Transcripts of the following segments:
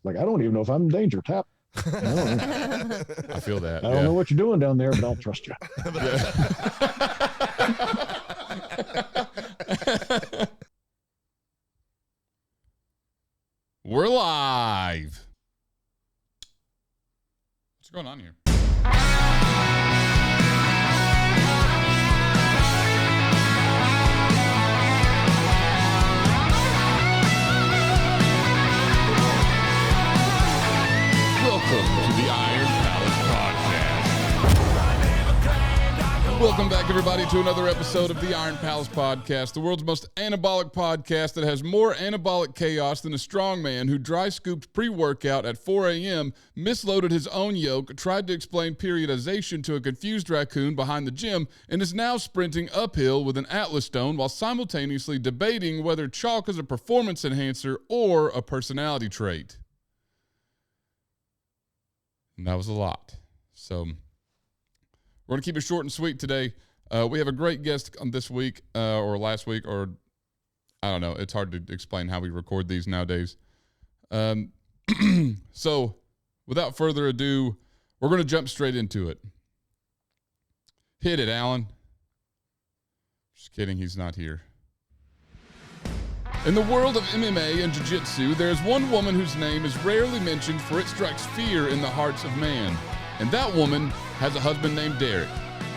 Like, I don't even know if I'm in danger. Tap. I feel that. I don't know what you're doing down there, but I'll trust you. We're live. What's going on here? Welcome to the Iron Palace Podcast. Welcome back, everybody, to another episode of the Iron Palace Podcast, the world's most anabolic podcast that has more anabolic chaos than a strongman who dry scooped pre-workout at 4 a.m., misloaded his own yoke, tried to explain periodization to a confused raccoon behind the gym, and is now sprinting uphill with an Atlas stone while simultaneously debating whether chalk is a performance enhancer or a personality trait. And that was a lot. So we're going to keep it short and sweet today. We have a great guest on this week or last week, or I don't know. It's hard to explain how we record these nowadays. So without further ado, we're going to jump straight into it. Hit it, Alan. Just kidding. He's not here. In the world of MMA and jiu-jitsu, there is one woman whose name is rarely mentioned, for it strikes fear in the hearts of man. And that woman has a husband named Derek.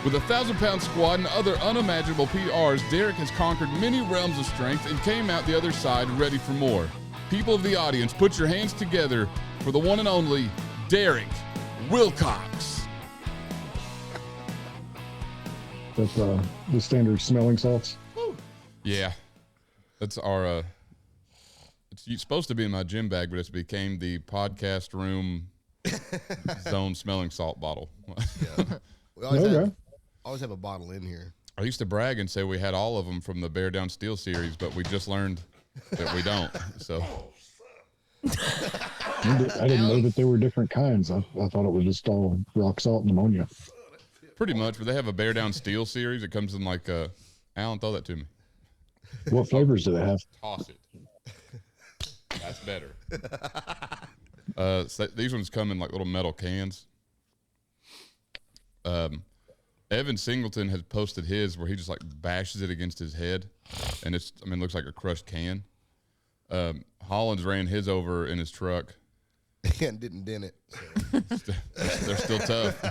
With a 1,000-pound squad and other unimaginable PRs, Derek has conquered many realms of strength and came out the other side ready for more. People of the audience, put your hands together for the one and only Derek Wilcox. That's the standard smelling salts. Yeah. That's our, it's supposed to be in my gym bag, but it's became the podcast room zone smelling salt bottle. Yeah. We always have a bottle in here. I used to brag and say we had all of them from the Bear Down Steel series, but we just learned that we don't. So I didn't know that there were different kinds. I thought it was just all rock salt and ammonia. Pretty much, but they have a Bear Down Steel series. It comes in like Alan, throw that to me. What flavors do they have? Toss it. That's better. So these ones come in like little metal cans. Evan Singleton has posted his where he just like bashes it against his head, and looks like a crushed can. Holland's ran his over in his truck. And didn't dent it. So. They're still tough.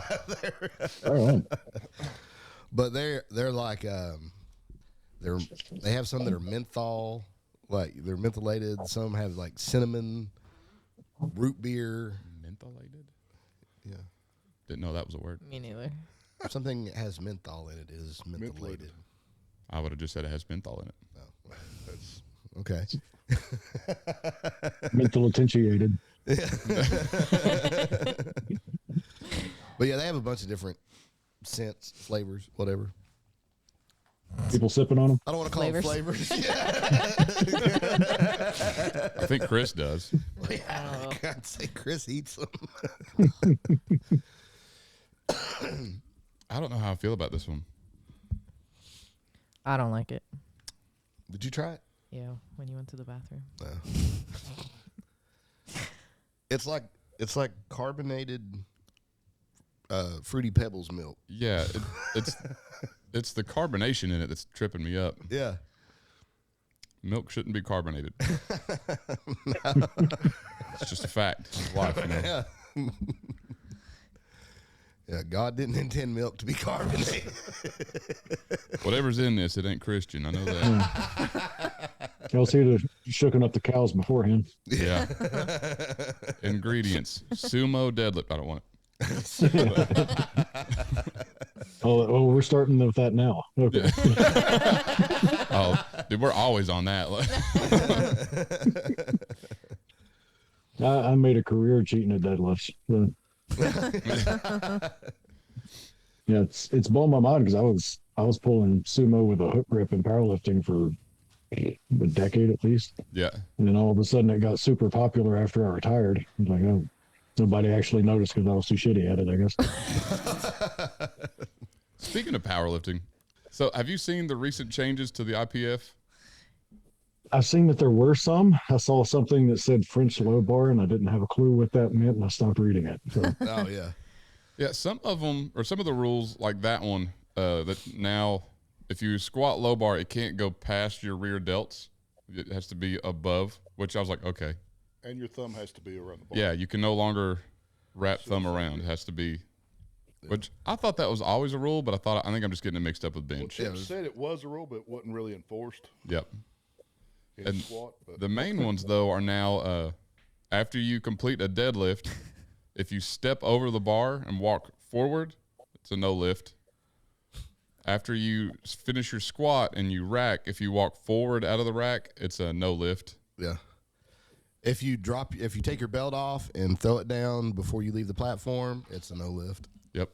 All right. But they're like they have some that are menthol, like they're mentholated. Some have like cinnamon, root beer. Mentholated? Yeah. Didn't know that was a word. Me neither. Something that has menthol in it is mentholated. I would have just said it has menthol in it. Oh, that's okay. Menthol attenuated. But yeah, they have a bunch of different scents, flavors, whatever. People sipping on them? I don't want to call them flavors. I think Chris does. Yeah, I can't say Chris eats them. I don't know how I feel about this one. I don't like it. Did you try it? Yeah, when you went to the bathroom. No. It's like carbonated Fruity Pebbles milk. Yeah, it's the carbonation in it that's tripping me up. Yeah. Milk shouldn't be carbonated. It's just a fact. It's life, you know? Yeah. Yeah, God didn't intend milk to be carbonated. Whatever's in this, it ain't Christian. I know that. Y'all see the shooking up the cows beforehand. Yeah. Ingredients. Sumo deadlift. I don't want it. Oh, we're starting with that now. Okay. Yeah. Oh, dude, we're always on that. I made a career cheating at deadlifts. Yeah, it's blown my mind because I was pulling sumo with a hook grip in powerlifting for a decade at least. Yeah. And then all of a sudden it got super popular after I retired. I was like, oh, nobody actually noticed because I was too shitty at it, I guess. Speaking of powerlifting, so have you seen the recent changes to the IPF? I've seen that there were some. I saw something that said French low bar, and I didn't have a clue what that meant, and I stopped reading it. So, Oh yeah. Yeah, some of them, or some of the rules like that one, that now if you squat low bar, it can't go past your rear delts. It has to be above, which I was like, okay. And your thumb has to be around the bar. Yeah, you can no longer wrap thumb around. It has to be, which I thought that was always a rule, but I think I'm just getting it mixed up with Well, bench. Chip said it was a rule, but it wasn't really enforced Yep. in And squat. But The main ones, though, are now after you complete a deadlift, if you step over the bar and walk forward, it's a no lift. After you finish your squat and you rack, if you walk forward out of the rack, it's a no lift. Yeah. If you take your belt off and throw it down before you leave the platform, it's a no lift. Yep.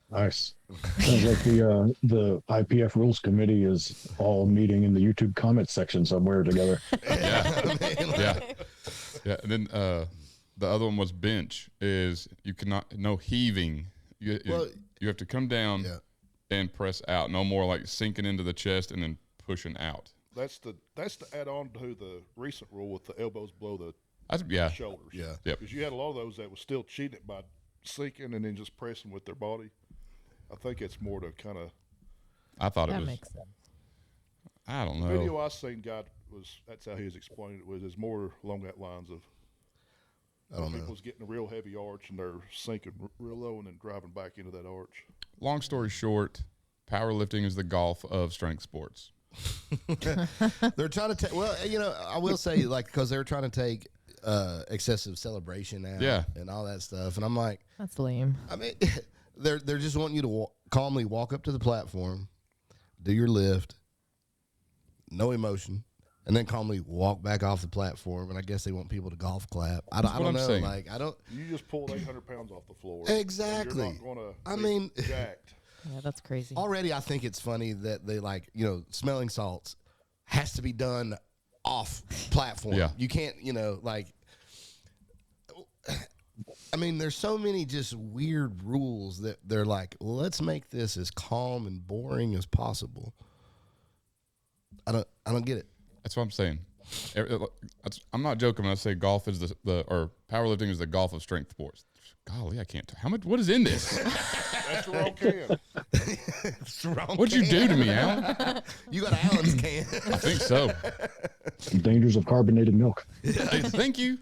nice. Sounds like the IPF rules committee is all meeting in the YouTube comment section somewhere together. Yeah. Yeah. And then the other one was bench. Is you cannot no heaving. You have to come down and press out. No more like sinking into the chest and then pushing out. that's the add on to the recent rule with the elbows below the Yeah. shoulders. Yeah. Yep. Because you had a lot of those that was still cheating it by sinking and then just pressing with their body. I think it's more to kind of I thought it That was. makes sense. I don't video know. I seen. That's how he was explaining it. Was more along that lines of I don't know. people's getting a real heavy arch and they're sinking real low and then driving back into that arch. Long story short, powerlifting is the golf of strength sports. They're trying to take. Well, I will say because they're trying to take excessive celebration out, Yeah. and all that stuff, and I'm like, That's lame. I mean, they're just wanting you to calmly walk up to the platform, do your lift, no emotion, and then calmly walk back off the platform. And I guess they want people to golf clap. I what don't I'm know. saying. Like I don't You just pulled 800 pounds off the floor. exactly. You're not gonna I be mean, jacked. Yeah, that's crazy. already I think it's funny that they smelling salts has to be done off platform. Yeah. You can't, I mean, there's so many just weird rules that they're like, well, let's make this as calm and boring as possible. I don't get it. That's what I'm saying. I'm not joking when I say golf is or powerlifting is the golf of strength sports. Golly, I can't. How much? What is in this? That's the wrong can. It's the wrong What'd you can. do to me, Alan? You got Allen's can. I think so. Some dangers of carbonated milk. Hey, thank you.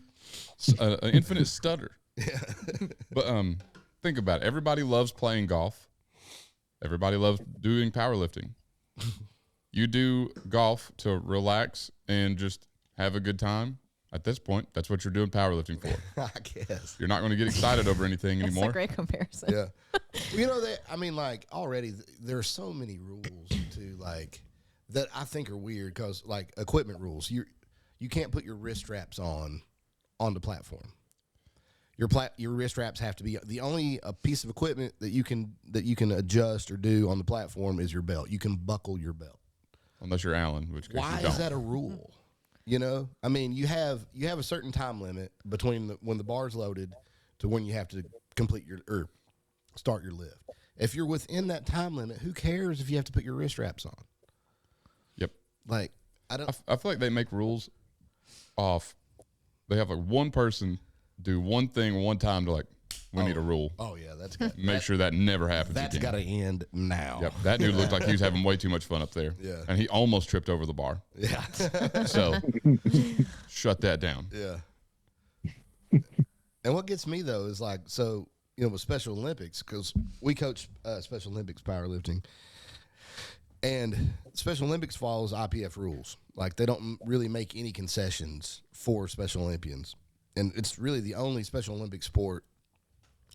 An infinite stutter. But think about it. Everybody loves playing golf. Everybody loves doing powerlifting. You do golf to relax and just have a good time. At this point, that's what you're doing powerlifting for. I guess. You're not going to get excited over anything That's anymore. a great comparison. Yeah. Already there are so many rules that I think are weird because equipment rules. You can't put your wrist straps on the platform. Your wrist straps have to be the only piece of equipment that you can adjust or do on the platform is your belt. You can buckle your belt. Unless you're Alan, which case Why you don't. is that a rule? You have a certain time limit between when the bar's loaded to when you have to complete start your lift. If you're within that time limit, who cares if you have to put your wrist straps on? Yep. I don't. I feel like they make rules off. They have one person do one thing one time to we need a rule. Oh yeah, that's got Make sure that never happens that's again. got to end now. Yep. That dude looked like he was having way too much fun up there. Yeah. And he almost tripped over the bar. Yeah. So shut that down. Yeah. And what gets me though is with Special Olympics, because we coach Special Olympics powerlifting, and Special Olympics follows IPF rules. They don't really make any concessions for Special Olympians, and it's really the only Special Olympic sport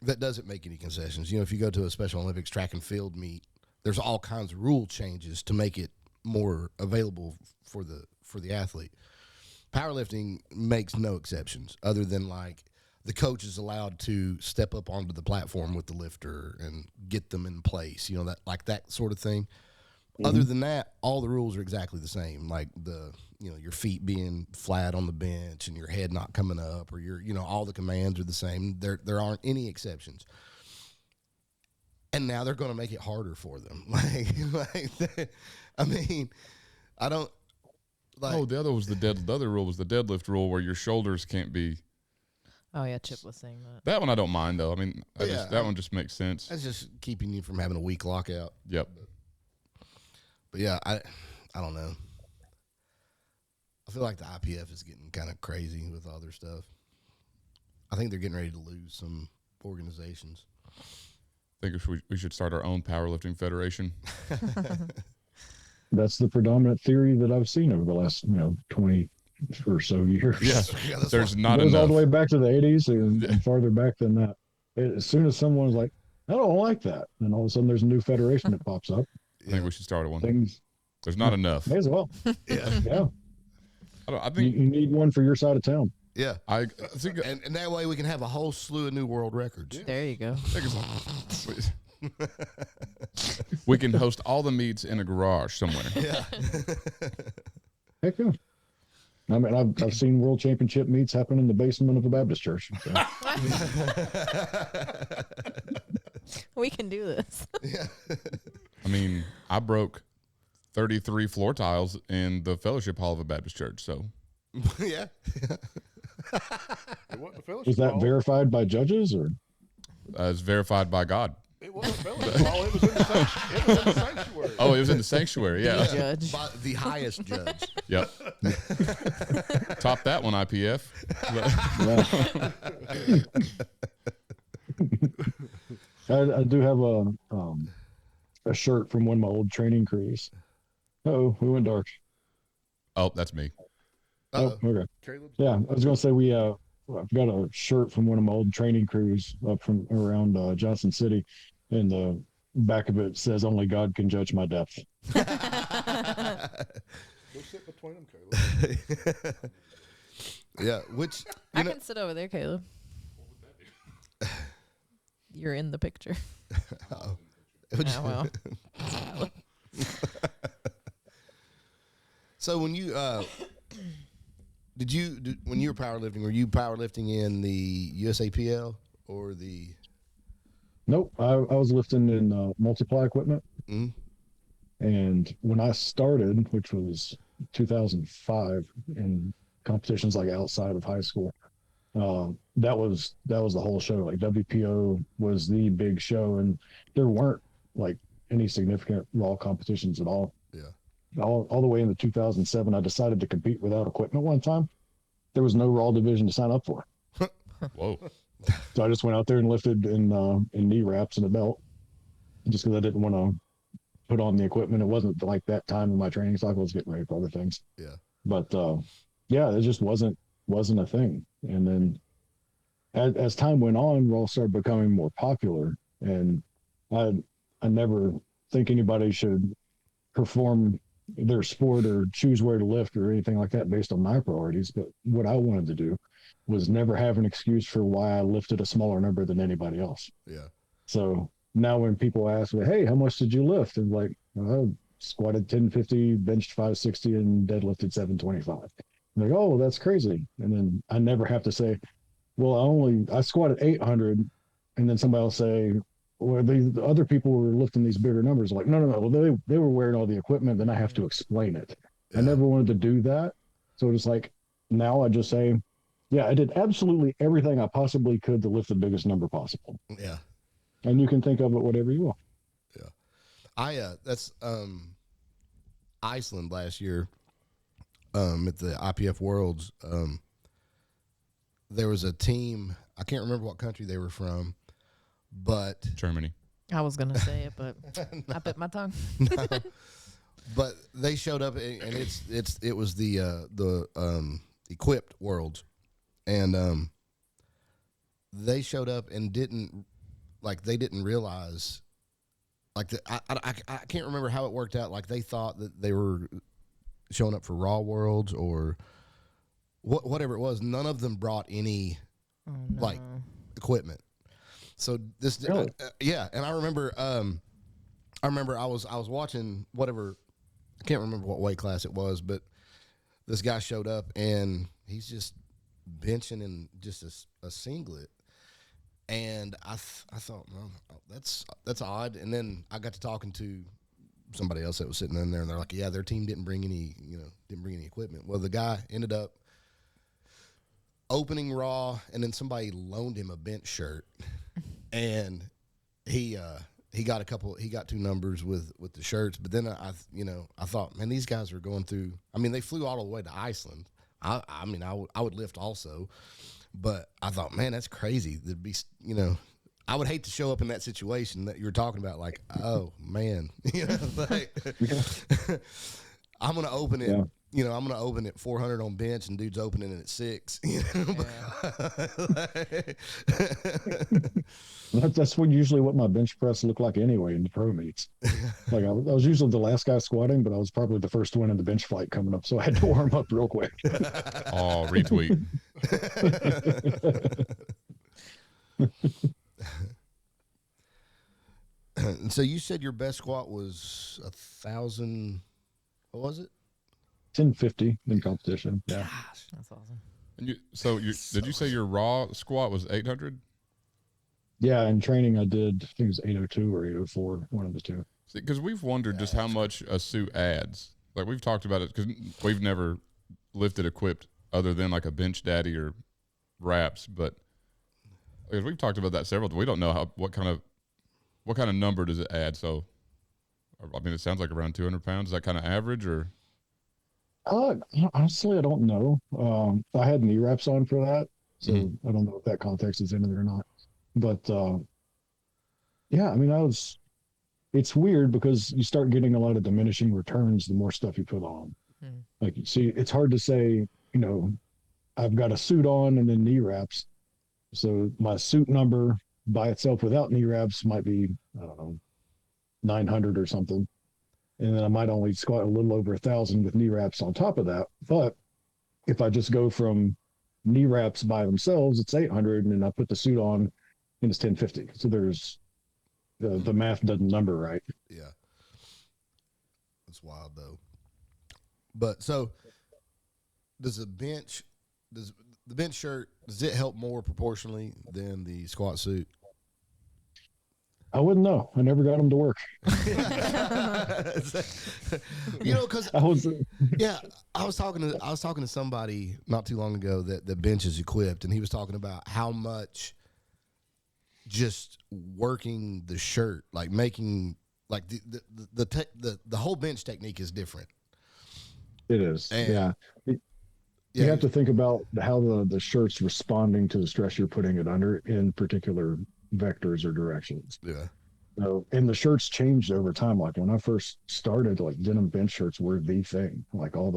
that doesn't make any concessions. If you go to a Special Olympics track and field meet, there's all kinds of rule changes to make it more available for the athlete. Powerlifting makes no exceptions, other than the coach is allowed to step up onto the platform with the lifter and get them in place, that sort of thing. Mm-hmm. Other than that, all the rules are exactly the same, your feet being flat on the bench and your head not coming up, or all the commands are the same. There aren't any exceptions. And now they're going to make it harder for them. Like, the other was the other rule was the deadlift rule where your shoulders can't be. Oh yeah, Chip was saying that. That one I don't mind though. I mean, Yeah, that one just makes sense. that's just keeping you from having a weak lockout. Yep. But yeah, I don't know. I feel like the IPF is getting kind of crazy with all their stuff. I think they're getting ready to lose some organizations. I think we should start our own powerlifting federation. That's the predominant theory that I've seen over the last 20 or so years. Yeah, that's There's why- not It goes all enough. the way back to the 80s and farther back than that. As soon as someone's like, I don't like that, then all of a sudden there's a new federation that pops up. I think we should start one. Things There's not enough. may as well. Yeah, Yeah, I you, think you need one for your side of town. yeah. I think And that way we can have a whole slew of new world records. There you go. we can host all the meets in a garage somewhere. Yeah. Heck yeah. I mean, I've seen world championship meets happen in the basement of a Baptist church. So. We can do this. Yeah. I mean, I broke 33 floor tiles in the fellowship hall of a Baptist church. So Yeah. It wasn't a fellowship Was that hall. verified by judges or? it's verified by God. It wasn't a fellowship hall. It was in the sanctuary. Oh, it was in the sanctuary. Yeah. Judge. By the highest judge. Yep. Top that one, IPF. I do have a shirt from one of my old training crews. Oh, we went dark. Oh, that's me. Uh-oh. Oh, okay. Caleb. Yeah, I was gonna say I've got a shirt from one of my old training crews up from around Johnson City, and the back of it says "Only God can judge my depth." Go sit between them, Caleb. Yeah, which I you know, can sit over there, Caleb. You're in the picture. uh-oh. Oh, well. So when you when you were powerlifting, were you powerlifting in the USAPL or the? Nope, I was lifting in multiply equipment, Mm, and when I started, which was 2005, in competitions like outside of high school, that was the whole show. Like WPO was the big show, and there weren't like any significant raw competitions at all. yeah. All the way into 2007, I decided to compete without equipment one time. There was no raw division to sign up for. Whoa. So I just went out there and lifted in knee wraps and a belt, just because I didn't want to put on the equipment. It wasn't like that time in my training cycle. I was getting ready for other things. Yeah. But yeah, it just wasn't a thing. And then as time went on, raw started becoming more popular, and I never think anybody should perform their sport or choose where to lift or anything like that based on my priorities. But what I wanted to do was never have an excuse for why I lifted a smaller number than anybody else. Yeah. So now when people ask me, hey, how much did you lift? And like, I squatted 1050, benched 560, and deadlifted 725. I'm like, oh, that's crazy. And then I never have to say, well, I squatted 800. And then somebody will say, well, the other people were lifting these bigger numbers. Like, no. Well, they were wearing all the equipment. Then I have to explain it. Yeah. I never wanted to do that. So it's like, now I just say, yeah, I did absolutely everything I possibly could to lift the biggest number possible. Yeah. And you can think of it whatever you want. That's Iceland last year at the IPF Worlds. There was a team, I can't remember what country they were from, but Germany. I was gonna say it, but I bit my tongue. but they showed up and it was the equipped Worlds, and they showed up and didn't realize, like, I can't remember how it worked out. Like, they thought that they were showing up for Raw Worlds or whatever it was. None of them brought any like equipment. So this, Really? yeah. And I remember I was watching whatever, I can't remember what weight class it was, but this guy showed up and he's just benching in just a singlet. And I thought, well, that's odd. And then I got to talking to somebody else that was sitting in there, and they're like, yeah, their team didn't bring any equipment. Well, the guy ended up opening Raw, and then somebody loaned him a bench shirt, and he got 2 numbers with the shirts. But then I thought, man, these guys are going through. I mean, they flew all the way to Iceland. I would lift also, but I thought, man, that's crazy. There'd be, I would hate to show up in that situation that you were talking about. Like, oh man, I'm gonna open it. Yeah. I'm going to open at 400 on bench, and dude's opening it at 6. That's usually what my bench press looked like anyway in the pro meets. Like I was usually the last guy squatting, but I was probably the first one in the bench flight coming up, so I had to warm up real quick. Oh, retweet. And so you said your best squat was 1,000. What was it? 1050 in competition. Yeah. Gosh, that's awesome. And did you say your raw squat was 800? Yeah, in training I did, I think it was 802 or 804, one of the two. Because we've wondered just how much a suit adds. Like we've talked about it because we've never lifted equipped other than like a bench daddy or wraps, but because we've talked about that several times, we don't know what kind of number does it add. So, I mean, it sounds like around 200 pounds. Is that kind of average or? Honestly, I don't know. I had knee wraps on for that, so I don't know if that context is in it or not. But yeah, I mean, it's weird because you start getting a lot of diminishing returns the more stuff you put on. Like, see, it's hard to say, I've got a suit on and then knee wraps. So my suit number by itself without knee wraps might be, I don't know, 900 or something. And then I might only squat a little over 1,000 with knee wraps on top of that. But if I just go from knee wraps by themselves, it's 800, and then I put the suit on, and it's 1050. So there's the math doesn't number right. Yeah, that's wild though. But so does the bench shirt, does it help more proportionally than the squat suit? I wouldn't know. I never got them to work. Because I was talking to somebody not too long ago that the bench is equipped, and he was talking about how much just working the shirt, like making like the whole bench technique is different. It is. And, you have to think about how the shirt's responding to the stress you're putting it under in particular vectors or directions. Yeah. So, and the shirts changed over time. Like when I first started, like denim bench shirts were the thing. Like all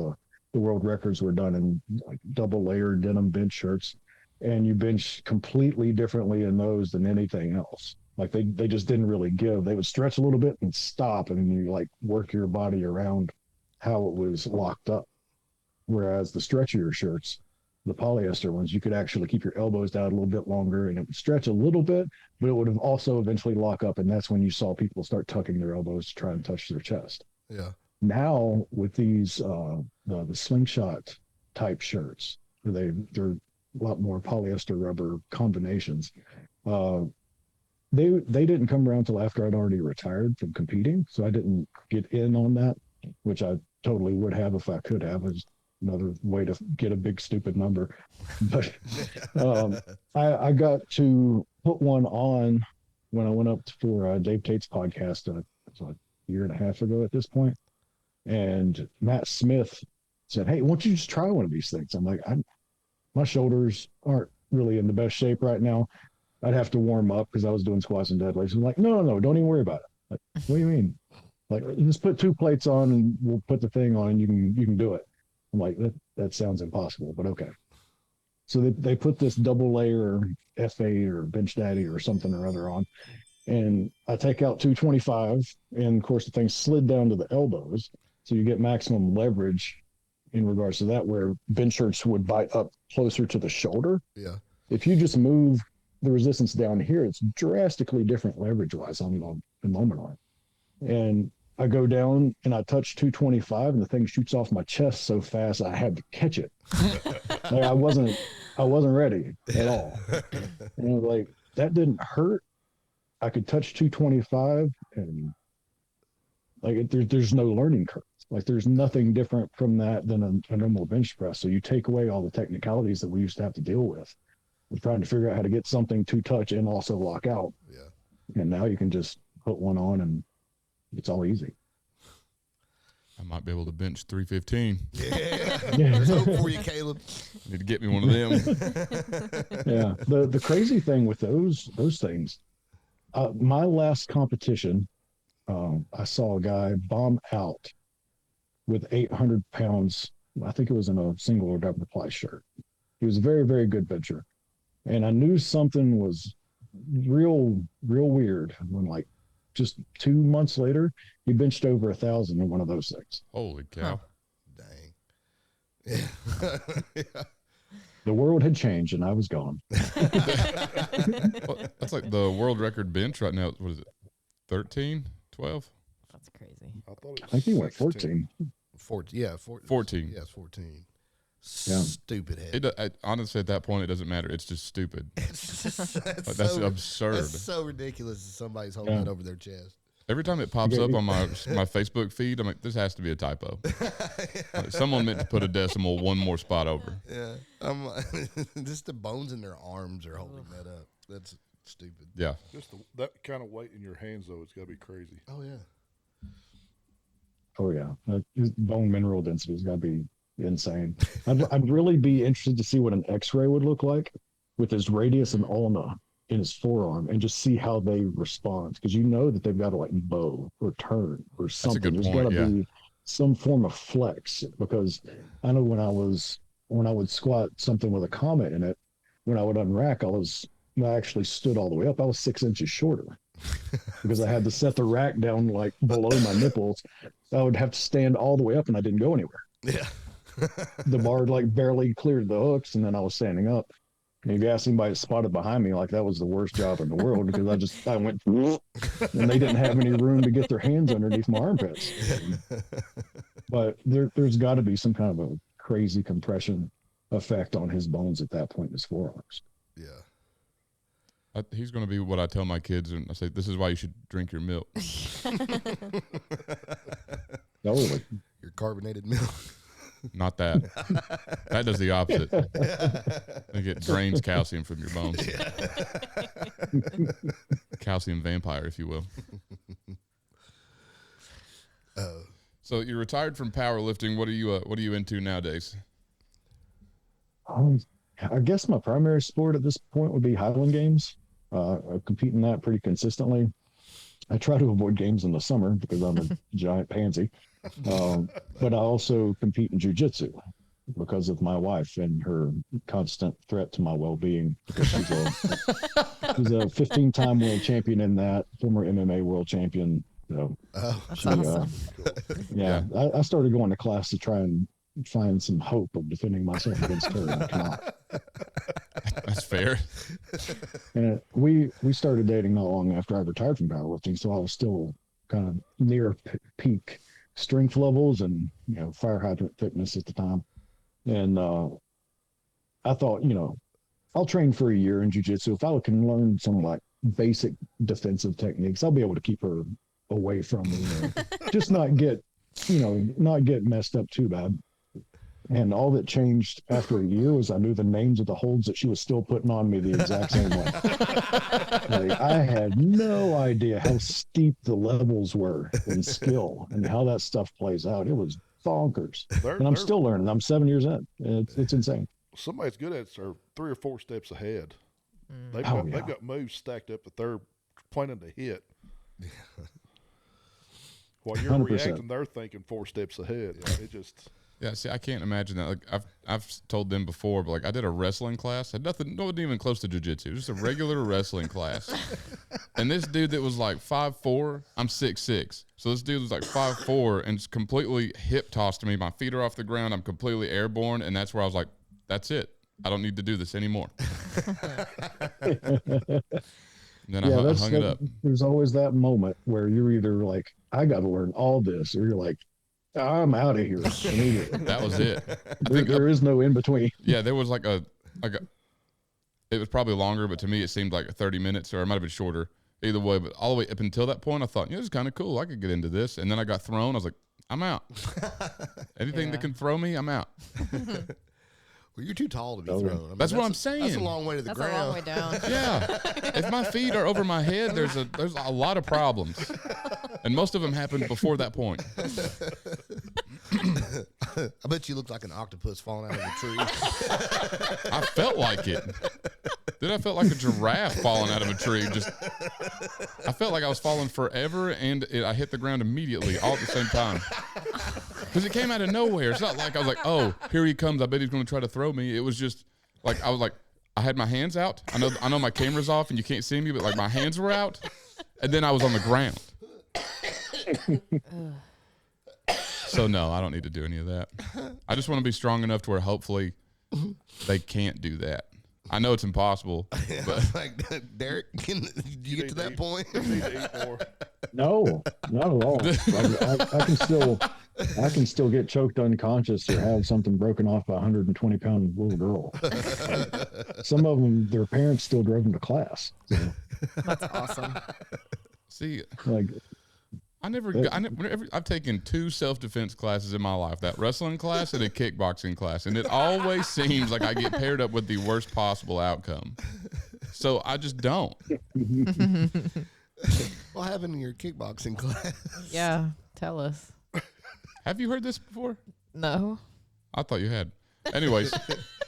the world records were done in like double layered denim bench shirts, and you bench completely differently in those than anything else. Like they just didn't really give. They would stretch a little bit and stop, and you like work your body around how it was locked up. Whereas the stretchier shirts, the polyester ones, you could actually keep your elbows down a little bit longer, and it would stretch a little bit, but it would have also eventually lock up. And that's when you saw people start tucking their elbows to try and touch their chest. Yeah. Now with these, the slingshot type shirts, they're a lot more polyester rubber combinations. They didn't come around till after I'd already retired from competing. So I didn't get in on that, which I totally would have if I could have. It's another way to get a big stupid number. But I got to put one on when I went up for Dave Tate's podcast a year and a half ago at this point. And Matt Smith said, "Hey, why don't you just try one of these things?" I'm like, my shoulders aren't really in the best shape right now. I'd have to warm up because I was doing squats and deadlifts. I'm like, no, don't even worry about it. Like, what do you mean? Like, just put 2 plates on and we'll put the thing on and you can do it. I'm like, that sounds impossible, but okay. So they put this double layer F8 or bench daddy or something or other on, and I take out 225, and of course the thing slid down to the elbows, so you get maximum leverage in regards to that, where bench shirts would bite up closer to the shoulder. Yeah. If you just move the resistance down here, it's drastically different leverage wise on the moment on it. And I go down and I touch 225, and the thing shoots off my chest so fast I had to catch it. Like I wasn't ready at all. And I was like, that didn't hurt. I could touch 225 and Like there's no learning curve. Like there's nothing different from that than a normal bench press. So you take away all the technicalities that we used to have to deal with. We're trying to figure out how to get something to touch and also lock out. Yeah. And now you can just put one on and it's all easy. I might be able to bench 315. Yeah. Yeah. There's hope for you, Caleb. Need to get me one of them. Yeah. The crazy thing with those things, my last competition, I saw a guy bomb out with 800 pounds. I think it was in a single or double ply shirt. He was a very, very good bencher. And I knew something was real weird when, like, just 2 months later, he benched over 1,000 in one of those things. Holy cow. Dang. Yeah. Yeah. The world had changed and I was gone. Well, that's like the world record bench right now. What is it? 13, 12? That's crazy. I thought it was I think he went 16. 14. Yeah, 14. Yeah, it's 14. Yeah. Stupid head. Honestly, at that point, it doesn't matter. It's just stupid. That's That's so, absurd. That's so ridiculous that somebody's holding Yeah. that over their chest. Every time it pops up on my Facebook feed, I'm like, this has to be a typo. Like, someone meant to put a decimal one more spot over. Yeah. I'm like, just the bones in their arms are holding that up. That's stupid. Yeah. Just that kind of weight in your hands, though, it's got to be crazy. Oh, yeah. Oh yeah, his bone mineral density has got to be insane. I'd really be interested to see what an X-ray would look like with his radius and ulna in his forearm, and just see how they respond, because you know that they've got to like bow or turn or something. good There's point, got to yeah. be some form of flex, because I know when I would squat something with a comment in it, when I would unrack, I actually stood all the way up. I was 6 inches shorter because I had to set the rack down like below my nipples. I would have to stand all the way up and I didn't go anywhere. Yeah. The bar like barely cleared the hooks and then I was standing up. And if you ask anybody that spotted behind me, like that was the worst job in the world, because I went and they didn't have any room to get their hands underneath my armpits. But there's got to be some kind of a crazy compression effect on his bones at that point in his forearms. Yeah. He's going to be what I tell my kids, and I say, this is why you should drink your milk. Totally. Your carbonated milk. Not that. That does the opposite. I think it drains calcium from your bones. Calcium vampire, if you will. So you're retired from powerlifting. What are you into nowadays? I guess my primary sport at this point would be Highland Games. I compete in that pretty consistently. I try to avoid games in the summer because I'm a giant pansy. But I also compete in jujitsu because of my wife and her constant threat to my well-being. Because she's a 15-time world champion in that, former MMA world champion. So That's awesome. yeah, I started going to class to try and find some hope of defending myself against her. And I cannot. That's fair. And we started dating not long after I retired from powerlifting, so I was still kind of near peak strength levels and fire hydrant thickness at the time. And I thought, I'll train for a year in jiu-jitsu. If I can learn some like basic defensive techniques, I'll be able to keep her away from me, just not get messed up too bad. And all that changed after a year was I knew the names of the holds that she was still putting on me the exact same way. Like, I had no idea how steep the levels were in skill and how that stuff plays out. It was bonkers. And I'm still learning. I'm 7 years in. It's insane. Somebody's good at it are 3 or 4 steps ahead. They've got moves stacked up that they're planning to hit. While you're 100%. reacting, they're thinking 4 steps ahead. It just... Yeah, see, I can't imagine that. Like I've told them before, but like I did a wrestling class, had nothing, wasn't even close to jiu-jitsu, just a regular wrestling class. And this dude that was like 5'4", I'm 6'6", so this dude was like 5'4" and just completely hip tossed me. My feet are off the ground. I'm completely airborne, and that's where I was like, "That's it. I don't need to do this anymore." Then I hung it up. There's always that moment where you're either like, "I got to learn all this," or you're like, "I'm out of here." That was it. There is no in between. Yeah, there was it was probably longer, but to me it seemed like 30 minutes, or it might have been shorter. either way. But all the way up until that point, I thought, this is kind of cool. I could get into this. And then I got thrown. I was like, I'm out. Anything that can throw me, I'm out. Well, you're too tall to be thrown. I mean, that's what I'm saying. That's a long way to the ground. That's a long way down. Yeah. If my feet are over my head, there's a lot of problems. And most of them happened before that point. I bet you looked like an octopus falling out of a tree. I felt like it. Dude, I felt like a giraffe falling out of a tree. I felt like I was falling forever, and I hit the ground immediately, all at the same time. Because it came out of nowhere. It's not like I was like, oh, here he comes. I bet he's going to try to throw me. It was just like I had my hands out. I know my camera's off and you can't see me, but like my hands were out, and then I was on the ground. So no, I don't need to do any of that. I just want to be strong enough to where hopefully they can't do that. I know it's impossible, but like, Derek, do you get to that point? You need to eat more. No, not at all. I can still get choked unconscious or have something broken off by a 120-pound little girl. Some of them, their parents still drove them to class. So, That's awesome. see, like, I've taken 2 self-defense classes in my life, that wrestling class and a kickboxing class, and it always seems like I get paired up with the worst possible outcome. So I just don't. What happened in your kickboxing class? Yeah, tell us. Have you heard this before? No, I thought you had. Anyways,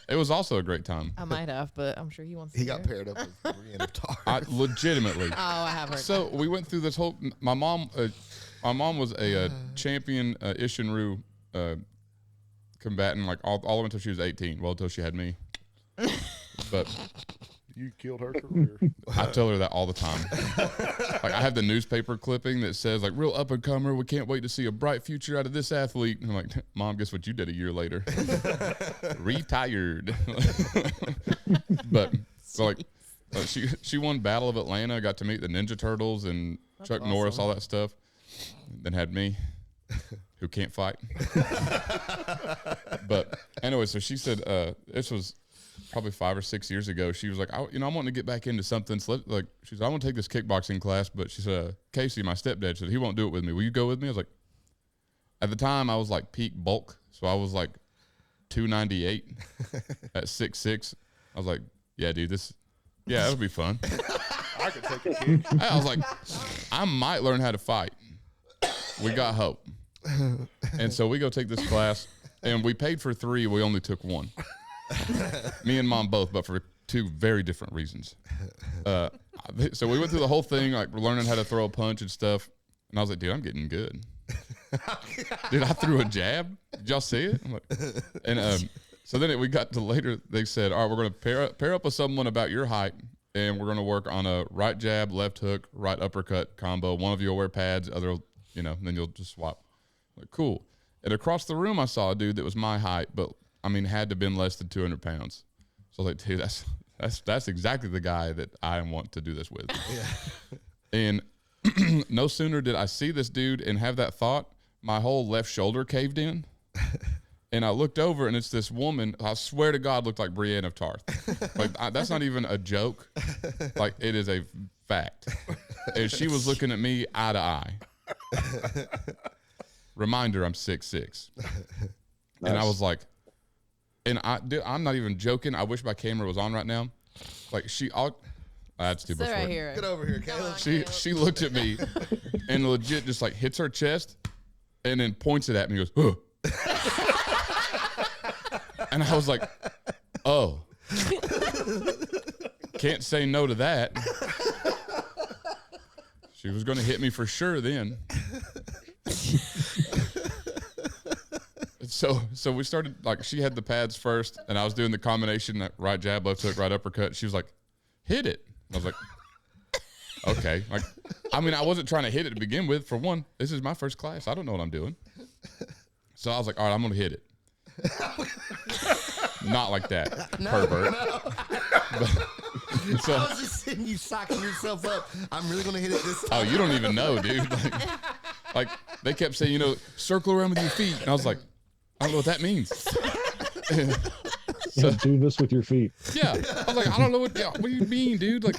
it was also a great time. I might have, but I'm sure he wants to He hear. got paired up with Brianna Tar. Legitimately. Oh, I have heard. So we went through this whole. My mom was a champion Ishinru combatant, like all the way until she was 18. Well, until she had me. But You killed her career. I tell her that all the time. Like I have the newspaper clipping that says like real up and comer. We can't wait to see a bright future out of this athlete. And I'm like, Mom, guess what you did a year later? Retired. But so like she won Battle of Atlanta. Got to meet the Ninja Turtles and Chuck Norris, all that stuff. Then had me, who can't fight. But anyway, so she said this was probably 5 or 6 years ago. She was like, I'm wanting to get back into something. So she said, I want to take this kickboxing class, but she said, Casey, my stepdad, said he won't do it with me. Will you go with me? I was like, at the time I was like peak bulk, so I was like 298 at 6'6". I was like, yeah, dude, that'll be fun. I could take a kick. I was like, I might learn how to fight. We got hope. And so we go take this class, and we paid for 3. We only took 1. Me and Mom both, but for 2 very different reasons. So we went through the whole thing, like we're learning how to throw a punch and stuff. And I was like, dude, I'm getting good. Dude, I threw a jab. Did y'all see it? I'm like, and so then we got to later. They said, all right, we're going to pair up with someone about your height, and we're going to work on a right jab, left hook, right uppercut combo. One of you will wear pads, other, then you'll just swap. I'm like, cool. And across the room, I saw a dude that was my height, but had to have been less than 200 pounds. So I was like, dude, that's exactly the guy that I want to do this with. Yeah. And no sooner did I see this dude and have that thought, my whole left shoulder caved in. And I looked over, and it's this woman, I swear to God, looked like Brienne of Tarth. Like, that's not even a joke. Like, it is a fact. And she was looking at me eye to eye. Reminder, I'm 6'6". And I was like, I'm not even joking. I wish my camera was on right now. Like that's too Sit before. right here. Get over here, Caleb. She looked at me and legit just like hits her chest and then points it at me and goes, huh. And I was like, oh. Can't say no to that. She was going to hit me for sure then. So we started, like, she had the pads first, and I was doing the combination, that right jab, left hook, right uppercut. She was like, hit it. I was like, okay. Like, I wasn't trying to hit it to begin with. For one, this is my first class. I don't know what I'm doing. So I was like, all right, I'm going to hit it. Not like that, pervert. So, I was just seeing you socking yourself up. I'm really going to hit it this time. oh, you don't even know, dude. Like they kept saying, circle around with your feet. And I was like, I don't know what that means. So do this with your feet. Yeah. I was like, I don't know what do you mean, dude? Like,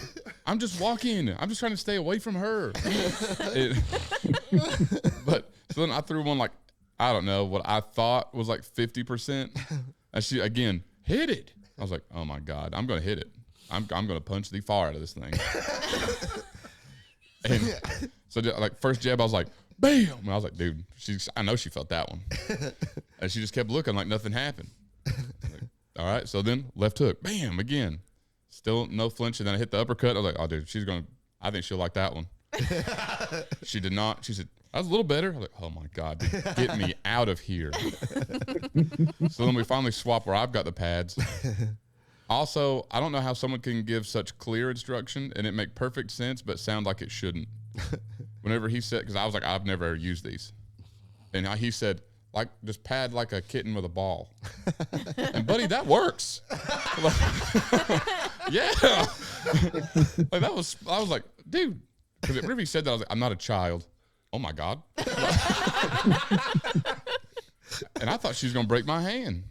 I'm just walking. I'm just trying to stay away from her. But so then I threw one like, I don't know, what I thought was like 50%. And she, again, hit it. I was like, oh my God, I'm going to hit it. I'm going to punch the far out of this thing. And so like first jab, I was like, bam. And I was like, dude, I know she felt that one. And she just kept looking like nothing happened. Like, all right. So then left hook, bam, again. Still no flinch. And then I hit the uppercut. I was like, oh, dude, I think she'll like that one. She did not. She said, that was a little better. I was like, oh my God, dude, get me out of here. So then we finally swap where I've got the pads. Also, I don't know how someone can give such clear instruction and it make perfect sense, but sound like it shouldn't. Whenever he said, because I was like, I've never used these. And he said, like, just pad like a kitten with a ball. And buddy, that works. Yeah. Like I was like, dude, because whenever he said that, I was like, I'm not a child. Oh my God. And I thought she was going to break my hand.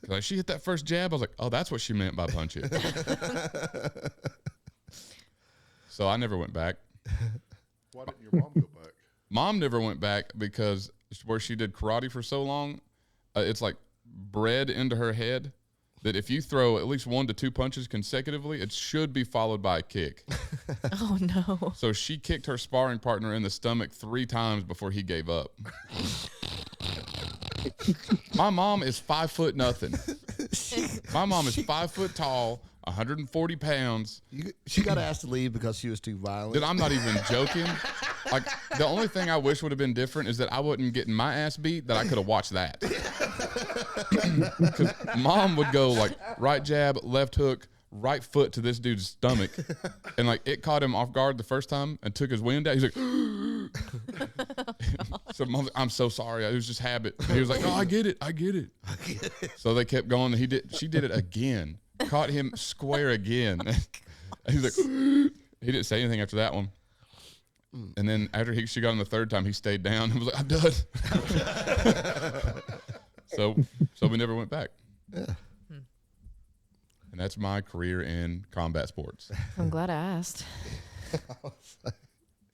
Like she hit that first jab. I was like, oh, that's what she meant by punch it. So I never went back. Why didn't your mom go back? Mom never went back because where she did karate for so long, it's like bred into her head that if you throw at least 1 to 2 punches consecutively, it should be followed by a kick. Oh, no. So she kicked her sparring partner in the stomach 3 times before he gave up. My mom is 5 foot nothing. My mom is 5 foot tall, 140 pounds. She got asked to leave because she was too violent. Dude, I'm not even joking. Like, the only thing I wish would have been different is that I wasn't getting my ass beat, that I could have watched that. Because mom would go, like, right jab, left hook, right foot to this dude's stomach. And, like, it caught him off guard the first time and took his wind out. He's like, so mom's like, I'm so sorry. It was just habit. And he was like, no, I get it. So they kept going. And she did it again. Caught him square again. He's like, he didn't say anything after that one. And then after she got him the third time, he stayed down and was like, I'm done. So we never went back. Yeah. And that's my career in combat sports. I'm glad I asked.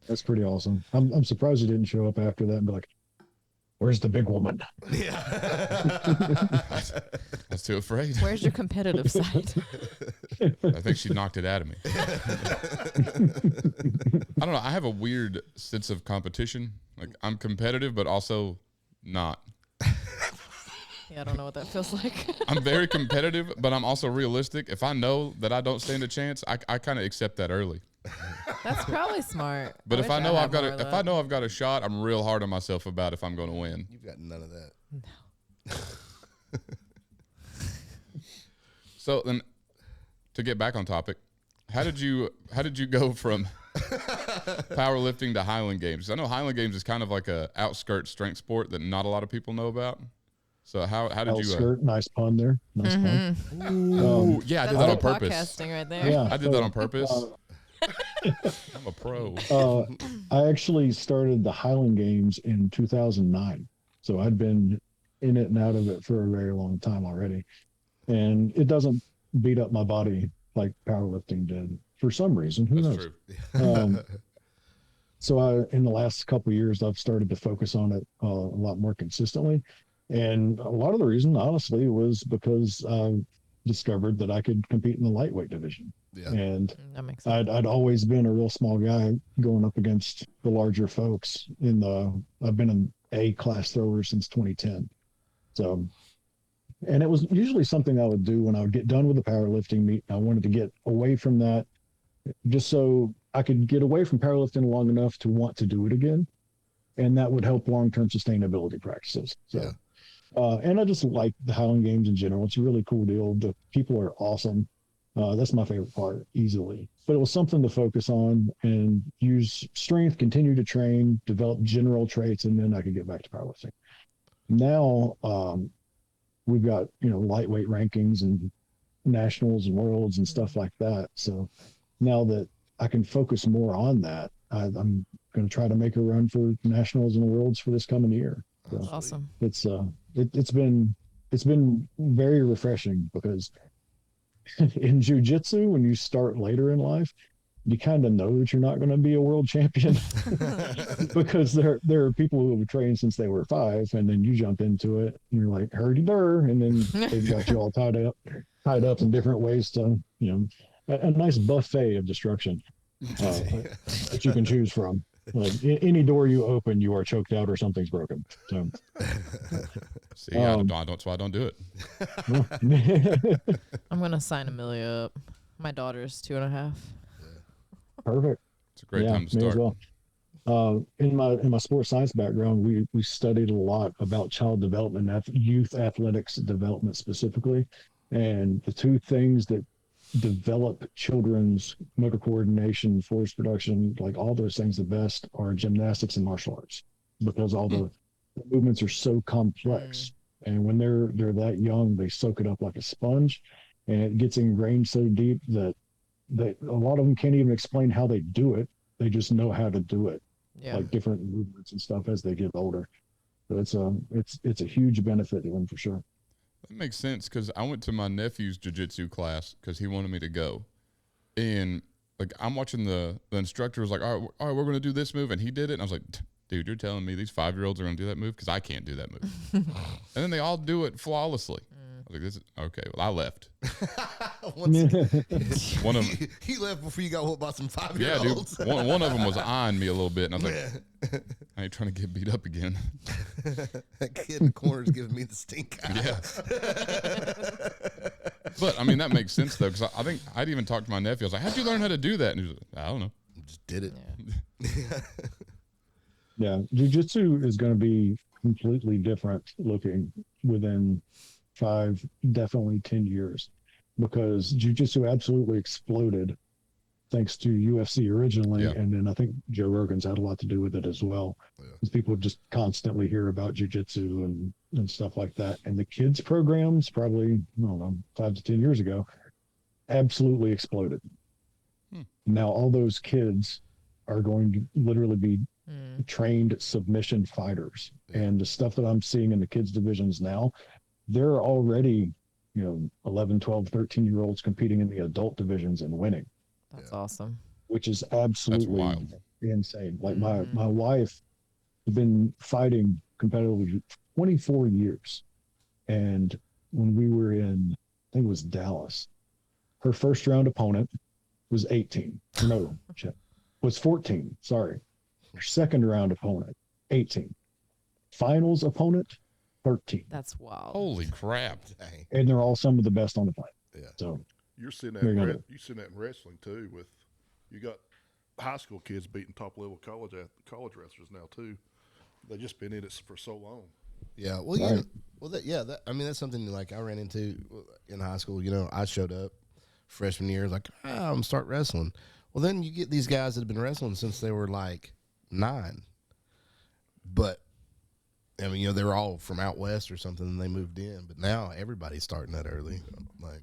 That's pretty awesome. I'm surprised you didn't show up after that and be like, where's the big woman? I was too afraid. Where's your competitive side? I think she knocked it out of me. I don't know. I have a weird sense of competition. Like, I'm competitive, but also not. Yeah, I don't know what that feels like. I'm very competitive, but I'm also realistic. If I know that I don't stand a chance, I kind of accept that early. That's probably smart. But if I know I've got if I know I've got a shot, I'm real hard on myself about if I'm going to win. You've got none of that. No. So then, to get back on topic, how did you go from powerlifting to Highland Games? I know Highland Games is kind of like a outskirt strength sport that not a lot of people know about. So how did you? Outskirt, nice pun there. Nice pun. Ooh, yeah, I did that on purpose. Podcasting right there. Yeah, I did that on purpose. I'm a pro. I actually started the Highland Games in 2009. So I'd been in it and out of it for a very long time already. And it doesn't beat up my body like powerlifting did for some reason. Who That's knows? true. So in the last couple of years, I've started to focus on it a lot more consistently. And a lot of the reason, honestly, was because I discovered that I could compete in the lightweight division. Yeah. And That makes sense. I'd always been a real small guy going up against the larger folks I've been an A class thrower since 2010. So, and it was usually something I would do when I would get done with the powerlifting meet. I wanted to get away from that just so I could get away from powerlifting long enough to want to do it again. And that would help long-term sustainability practices. So, Yeah. And I just like the Highland Games in general. It's a really cool deal. The people are awesome. That's my favorite part, easily. But it was something to focus on and use strength, continue to train, develop general traits, and then I could get back to powerlifting. Now, we've got, lightweight rankings and nationals and worlds and stuff like that. So now that I can focus more on that, I'm going to try to make a run for nationals and worlds for this coming year. So Awesome. it's been very refreshing because in jujitsu, when you start later in life, you kind of know that you're not going to be a world champion because there are people who have trained since they were 5, and then you jump into it and you're like hurdy dur, and then they've got you all tied up in different ways to, a nice buffet of destruction that you can choose from. Like any door you open, you are choked out or something's broken. So, See, I don't, that's why I don't do it. I'm gonna sign Amelia up. My daughter's 2.5. Perfect. It's a great time to may as start. well. In my sports science background, we studied a lot about child development, youth athletics development specifically, and the two things that develop children's motor coordination, force production, like all those things the best are gymnastics and martial arts, because all the movements are so complex. And when they're that young, they soak it up like a sponge, and it gets ingrained so deep that a lot of them can't even explain how they do it. They just know how to do it, Yeah. like different movements and stuff as they get older. So it's a huge benefit to them for sure. That makes sense, because I went to my nephew's jiu-jitsu class because he wanted me to go. And like I'm watching the instructor was like, all right, we're going to do this move. And he did it. And I was like, dude, you're telling me these 5-year-olds are going to do that move? Because I can't do that move. And then they all do it flawlessly. I was like, this is okay. Well, I left. One of them, he left before you got whooped by some yeah, dude. 5-year-olds. One of them was eyeing me a little bit. And I was like, I ain't trying to get beat up again. That kid in the corner is giving me the stink eye. Yeah. But I mean, that makes sense though, because I think I'd even talked to my nephew. I was like, how'd you learn how to do that? And he was like, I don't know. Just did it. Yeah, jiu-jitsu is going to be completely different looking within 5, definitely 10 years, because jiu-jitsu absolutely exploded thanks to UFC originally. Yeah. And then I think Joe Rogan's had a lot to do with it as well. Because people just constantly hear about jiu-jitsu and stuff like that. And the kids programs probably, I don't know, 5 to 10 years ago, absolutely exploded. Now all those kids are going to literally be trained submission fighters. And the stuff that I'm seeing in the kids divisions now, they're already, 11, 12, 13-year-olds competing in the adult divisions and winning. That's awesome. Which is absolutely wild. insane. Like my wife has been fighting competitively for 24 years. And when we were in, I think it was Dallas, her first round opponent was 18. No, was 14. Sorry. Her second round opponent, 18. Finals opponent, 13. That's wild. Holy crap. Dang. And they're all some of the best on the planet. Yeah. So You're seeing that. There you go. You seen that in wrestling too. With you got high school kids beating top level college wrestlers now too. They've just been in it for so long. Yeah. Well, Right. I mean, that's something like I ran into in high school. I showed up freshman year, like, I'm going to start wrestling. Well, then you get these guys that have been wrestling since they were like 9. But, I mean, they were all from out west or something, and they moved in. But now everybody's starting that early. Like,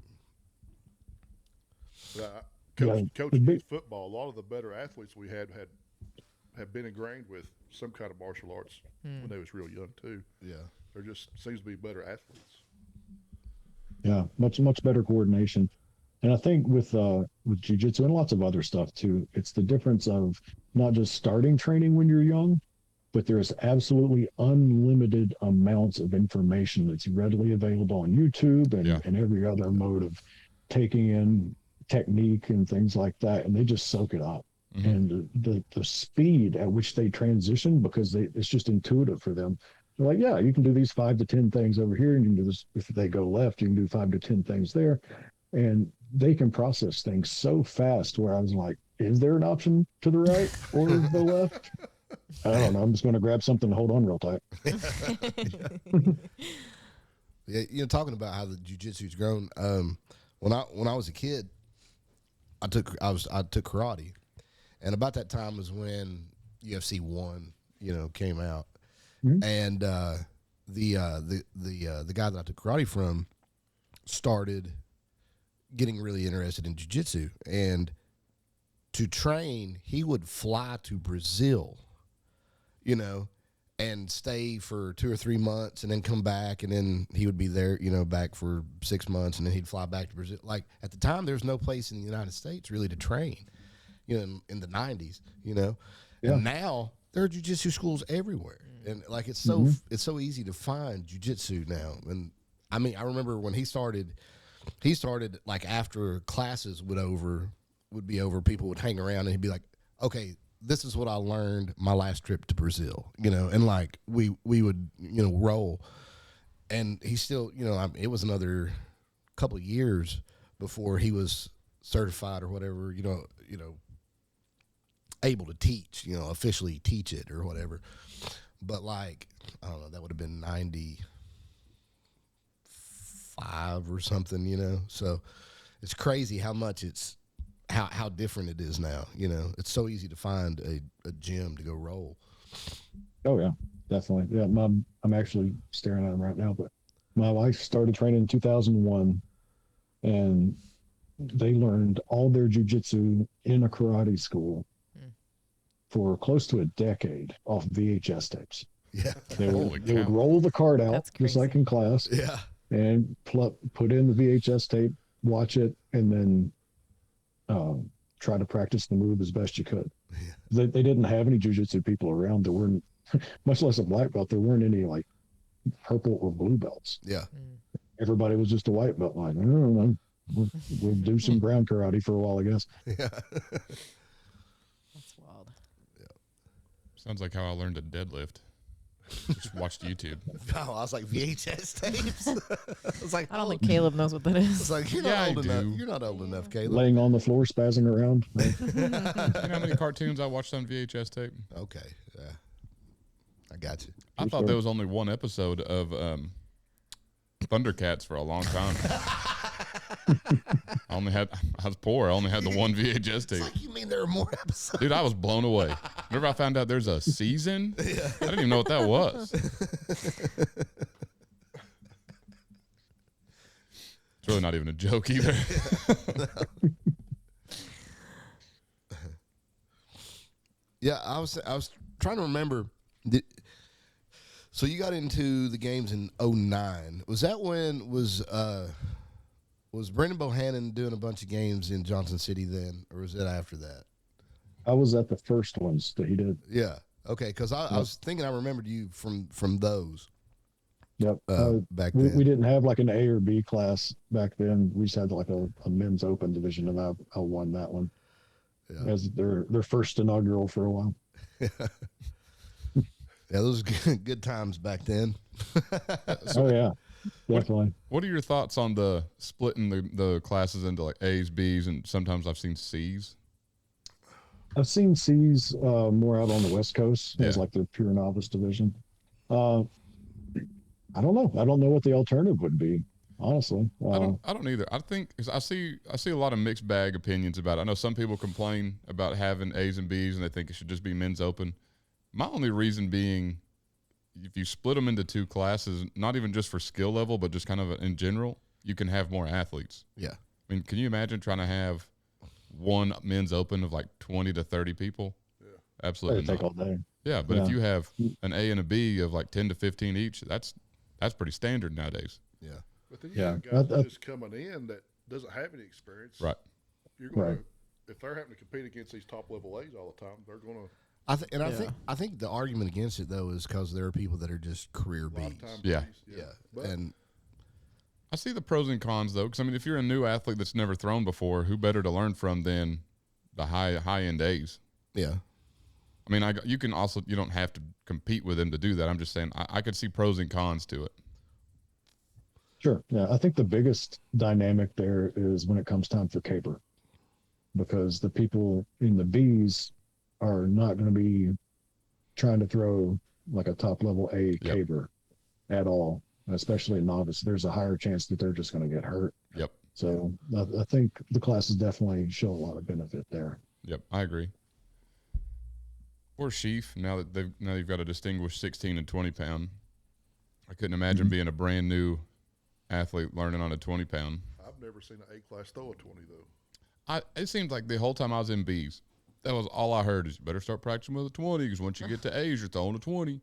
Coach youth football. A lot of the better athletes we have been ingrained with some kind of martial arts when they was real young too. yeah. There just seems to be better athletes. yeah, much better coordination. And I think with jiu-jitsu and lots of other stuff too, it's the difference of not just starting training when you're young, but there's absolutely unlimited amounts of information that's readily available on YouTube and every other mode of taking in technique and things like that. And they just soak it up. And the speed at which they transition, because it's just intuitive for them. They're like, yeah, you can do these 5 to 10 things over here, and you can do this. If they go left, you can do 5 to 10 things there. And they can process things so fast where I was like, is there an option to the right or the left? I don't know. I'm just going to grab something and hold on real tight. Yeah, talking about how the jiu-jitsu's grown. When I was a kid, I took karate, and about that time was when UFC 1, came out, and the guy that I took karate from started getting really interested in jiu-jitsu, and to train, he would fly to Brazil, and stay for 2 or 3 months and then come back, and then he would be there, back for 6 months, and then he'd fly back to Brazil. Like at the time, there's no place in the United States really to train, in the 90s, Yeah. And now there are jiu-jitsu schools everywhere. And like it's so easy to find jiu-jitsu now. And I mean, I remember when he started like after classes would be over, people would hang around and he'd be like, okay, this is what I learned my last trip to Brazil, and like we would, roll. And he still, it was another couple of years before he was certified or whatever, able to teach, officially teach it or whatever. But like, I don't know, that would have been 95 or something, So it's crazy how much how different it is now. It's so easy to find a gym to go roll. Oh yeah, definitely. Yeah, I'm actually staring at him right now, but my wife started training in 2001, and they learned all their jiu-jitsu in a karate school for close to a decade off VHS tapes. Yeah. They would roll the card out just like in class. Yeah. And put in the VHS tape, watch it, and then try to practice the move as best you could. Yeah. They didn't have any jiu-jitsu people around. There weren't, much less a black belt, there weren't any like purple or blue belts. Yeah. Everybody was just a white belt. Like, I don't know. We'll do some ground karate for a while, I guess. Yeah. That's wild. Yeah. Sounds like how I learned to deadlift. Just watched YouTube. Oh, I was like, VHS tapes? I was like, I don't think Caleb knows what that is. It's like, you're not old enough. You're not old enough, Caleb. Laying on the floor, spazzing around. You know how many cartoons I watched on VHS tape? Okay. Yeah. I got you. I thought there was only one episode of Thundercats for a long time. I was poor. I only had the one VHS tape. It's like, you mean there are more episodes? Dude, I was blown away. Whenever I found out there's a season, I didn't even know what that was. It's really not even a joke either. Yeah, I was trying to remember. So you got into the games in 2009. Was that when was Brendan Bohannon doing a bunch of games in Johnson City then, or was that after that? I was at the first ones that he did. Yeah. Okay, because I was thinking I remembered you from those. Yep. Back then. We didn't have like an A or B class back then. We just had like a men's open division, and I won that one as their first inaugural for a while. Yeah, those were good times back then. Oh yeah, definitely. What are your thoughts on the splitting the classes into like A's, B's, and sometimes I've seen C's? I've seen C's more out on the West Coast as like the pure novice division. I don't know. I don't know what the alternative would be, honestly. I don't either. I think I see a lot of mixed bag opinions about it. I know some people complain about having A's and B's, and they think it should just be men's open. My only reason being, if you split them into two classes, not even just for skill level, but just kind of in general, you can have more athletes. Yeah. I mean, can you imagine trying to have one men's open of like 20 to 30 people? Yeah. Absolutely It'd take all day. Yeah, but if you have an A and a B of like 10 to 15 each, that's pretty standard nowadays. Yeah. But then you have guys that just coming in that doesn't have any experience. Right. You're going to, if they're having to compete against these top level A's all the time, they're going to. I think the argument against it though is because there are people that are just career B's. Yeah. Yeah. And I see the pros and cons though, because I mean, if you're a new athlete that's never thrown before, who better to learn from than the high end A's? Yeah. I mean, you don't have to compete with them to do that. I'm just saying I could see pros and cons to it. Sure. Yeah. I think the biggest dynamic there is when it comes time for caper, because the people in the B's are not going to be trying to throw like a top level A caper at all, especially a novice. There's a higher chance that they're just going to get hurt. Yep. So I think the classes definitely show a lot of benefit there. Yep, I agree. Or Sheaf, now that you've got a distinguished 16 and 20 pound. I couldn't imagine being a brand new athlete learning on a 20 pound. I've never seen an A class throw a 20 though. It seemed like the whole time I was in B's, that was all I heard is you better start practicing with a 20 because once you get to A's, you're throwing a 20.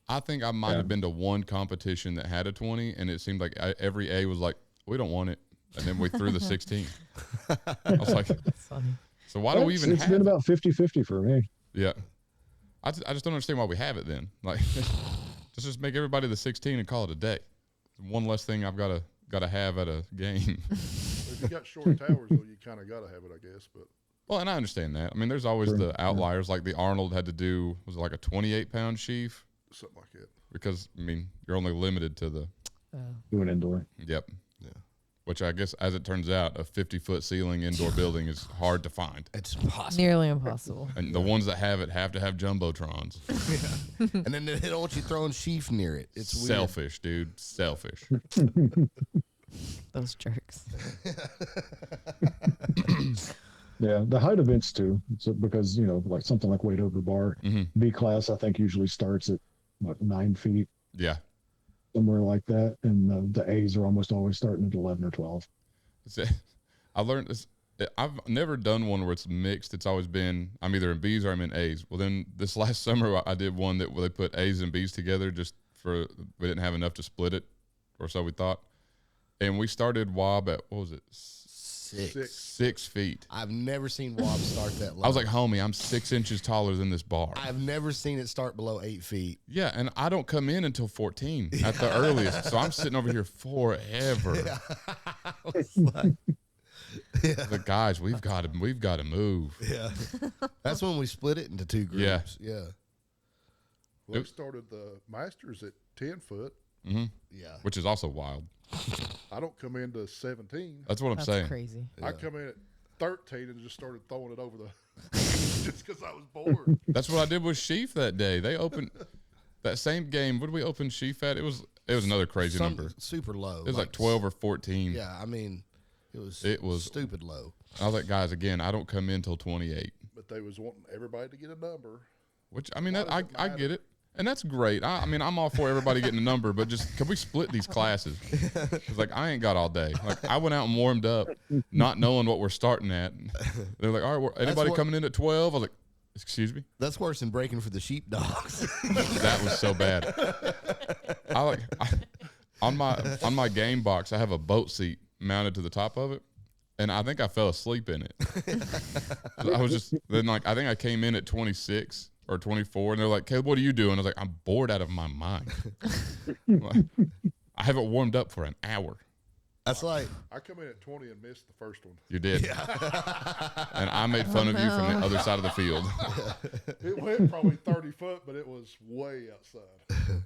I think I might have been to one competition that had a 20, and it seemed like every A was like, we don't want it. And then we threw the 16. I was like, That's funny. so why do we even have it? It's been about 50-50 for me. Yeah. I just don't understand why we have it then. Like, just make everybody the 16 and call it a day. One less thing I've got to have at a game. If you got short towers, though, you kind of got to have it, I guess. But Well, and I understand that. I mean, there's always the outliers, like the Arnold had to do, was it like a 28-pound sheaf? something like that. Because, I mean, you're only limited to the... Do an indoor. Yep. Yeah. Which I guess, as it turns out, a 50-foot ceiling indoor building is hard to find. It's impossible. Nearly impossible. And the ones that have it have to have jumbotrons. And then they don't want you throwing sheaf near it. It's weird. Selfish, dude. Selfish. Those jerks. Yeah, the height events too. So because like something like weight over bar, B class I think usually starts at 9 feet, Yeah. somewhere like that, and the A's are almost always starting at 11 or 12. I learned this. I've never done one where it's mixed. It's always been I'm either in B's or I'm in A's. Well, then this last summer I did one where they put A's and B's together just for we didn't have enough to split it, or so we thought. And we started WOB at what was it? 6 feet. I've never seen WOB start that low. I was like, homie, I'm 6 inches taller than this bar. I've never seen it start below 8 feet. Yeah, and I don't come in until 14 at the earliest. So I'm sitting over here forever. I was like, The guys, we've got to move. yeah. That's when we split it into 2 groups. Yeah. Well, we started the Masters at 10 foot. Mm-hmm. Yeah. Which is also wild. I don't come into 17. That's what I'm That's saying. crazy. I come in at 13 and just started throwing it over the just because I was bored. That's what I did with Sheaf that day. They opened that same game. What did we open Sheaf at? It was another crazy number. Super low. It was like 12 or 14. Yeah, I mean, it was stupid low. I was like, guys, again, I don't come in till 28. But they was wanting everybody to get a number. Which I mean, Why that, does it I matter? get it, and that's great. I mean, I'm all for everybody getting a number, but just can we split these classes? It's like I ain't got all day. Like I went out and warmed up, not knowing what we're starting at. They're like, all right, anybody coming in at 12? I was like, excuse me. That's worse than breaking for the sheepdogs. That was so bad. On my game box, I have a boat seat mounted to the top of it, and I think I fell asleep in it. I was just I think I came in at 26 or 24, and they're like, "Caleb, what are you doing?" I was like, "I'm bored out of my mind. Like, I haven't warmed up for an hour." That's like I come in at 20 and missed the first one. You did, and I made fun of you from the other side of the field. It went probably 30 foot, but it was way outside.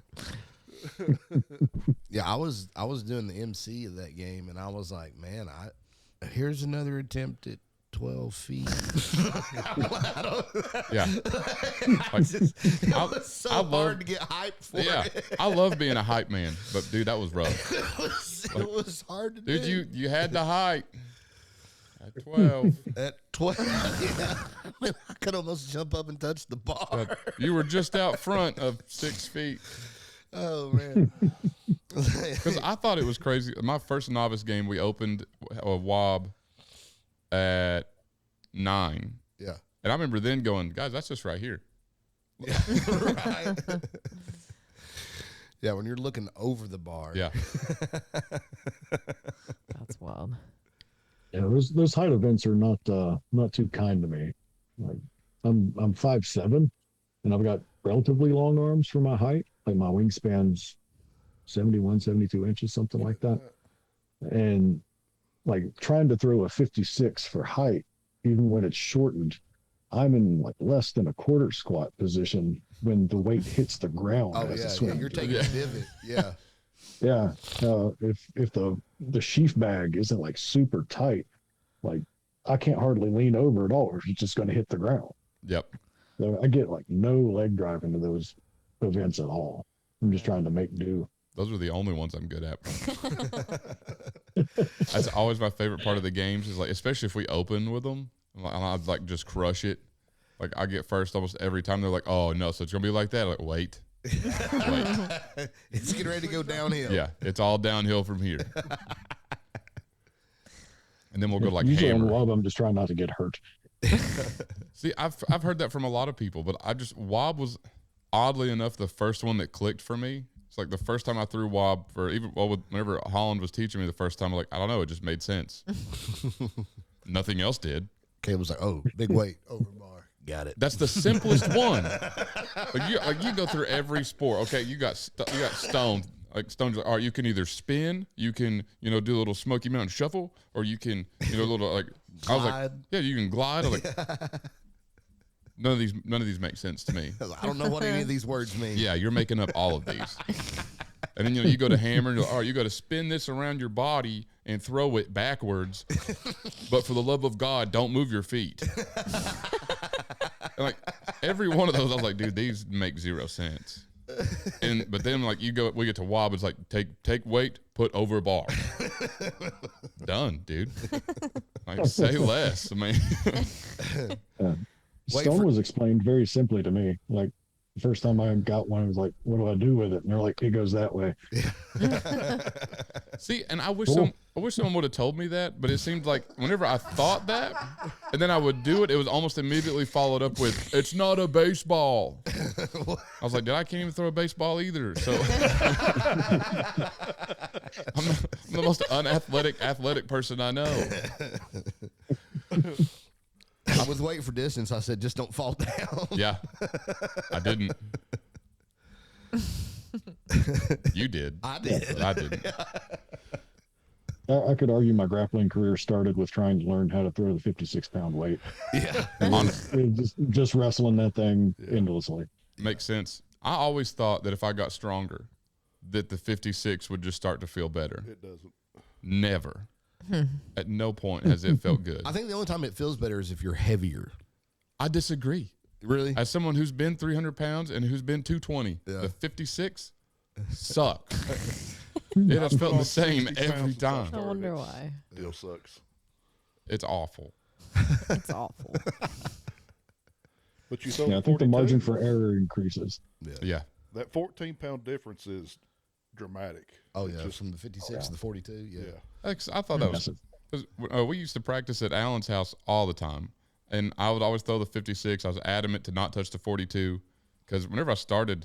yeah, I was doing the MC of that game, and I was like, man, here's another attempt at 12 feet. Yeah, It was so hard to get hyped for it. I love being a hype man, but dude, that was rough. It was hard to do. Dude, you had the height at 12. At 12, yeah. I mean, I could almost jump up and touch the bar. But you were just out front of 6 feet. Oh, man. Because I thought it was crazy. My first novice game, we opened a WOB at 9. Yeah. And I remember then going, guys, that's just right here. Yeah, right. Yeah, when you're looking over the bar. Yeah. That's wild. Yeah, those height events are not too kind to me. Like I'm 5'7", and I've got relatively long arms for my height. Like my wingspan's 71, 72 inches, something like that. And like trying to throw a 56 for height, even when it's shortened, I'm in like less than a quarter squat position when the weight hits the ground. Oh, as yeah, a swim. you're taking a divot. Yeah. Yeah. If the sheaf bag isn't like super tight, like I can't hardly lean over at all, or it's just going to hit the ground. Yep. So I get like no leg drive into those events at all. I'm just trying to make do. Those are the only ones I'm good at. That's always my favorite part of the games is like, especially if we open with them, I'd like just crush it. Like I get first almost every time. They're like, oh no, so it's going to be like that. Like, wait. It's getting ready to go downhill. Yeah, it's all downhill from here. And then we'll go like Usually hammer. on WOB, I'm just trying not to get hurt. See, I've heard that from a lot of people, but WOB was, oddly enough, the first one that clicked for me. It's like the first time I threw wob, whenever Holland was teaching me the first time, I'm like, I don't know, it just made sense. Nothing else did. Caleb was like, "Oh, big weight over bar, got it." That's the simplest one. You go through every sport. Okay, you got stone. Like stones, all right, you can either spin, you can do a little Smoky Mountain shuffle, or you can a little like glide. I was like, yeah, you can glide. I was like, none of these make sense to me. I don't know what any of these words mean. Yeah, you're making up all of these. And then you go to hammer, and all right, you got to spin this around your body and throw it backwards. But for the love of God, don't move your feet. And like every one of those, I was like, dude, these make zero sense. But then like we get to wob, it's like take weight, put over a bar. Done, dude. Like say less. I mean, Stone was explained very simply to me. Like the first time I got one, I was like, "What do I do with it?" And they're like, "It goes that way." see, and I wish someone would have told me that, but it seemed like whenever I thought that, and then I would do it, it was almost immediately followed up with, "It's not a baseball." I was like, I can't even throw a baseball either. So I'm the most athletic person I know. With weight for distance, I said, just don't fall down. Yeah, I didn't. You did. I did. I didn't. I could argue my grappling career started with trying to learn how to throw the 56-pound weight. Yeah. Just wrestling that thing endlessly. Makes sense. I always thought that if I got stronger, that the 56 would just start to feel better. It doesn't. Never. At no point has it felt good. I think the only time it feels better is if you're heavier. I disagree. Really? As someone who's been 300 pounds and who's been 220, the 56 sucks. It has felt the same every time. I wonder why. Still sucks. It's awful. It's awful. But you throw Yeah, I think the 42, margin for error increases. Yeah. that 14-pound difference is dramatic. Oh, It's yeah. just- From the 56 to the 42. Yeah. I thought that was. We used to practice at Alan's house all the time, and I would always throw the 56. I was adamant to not touch the 42 because whenever I started,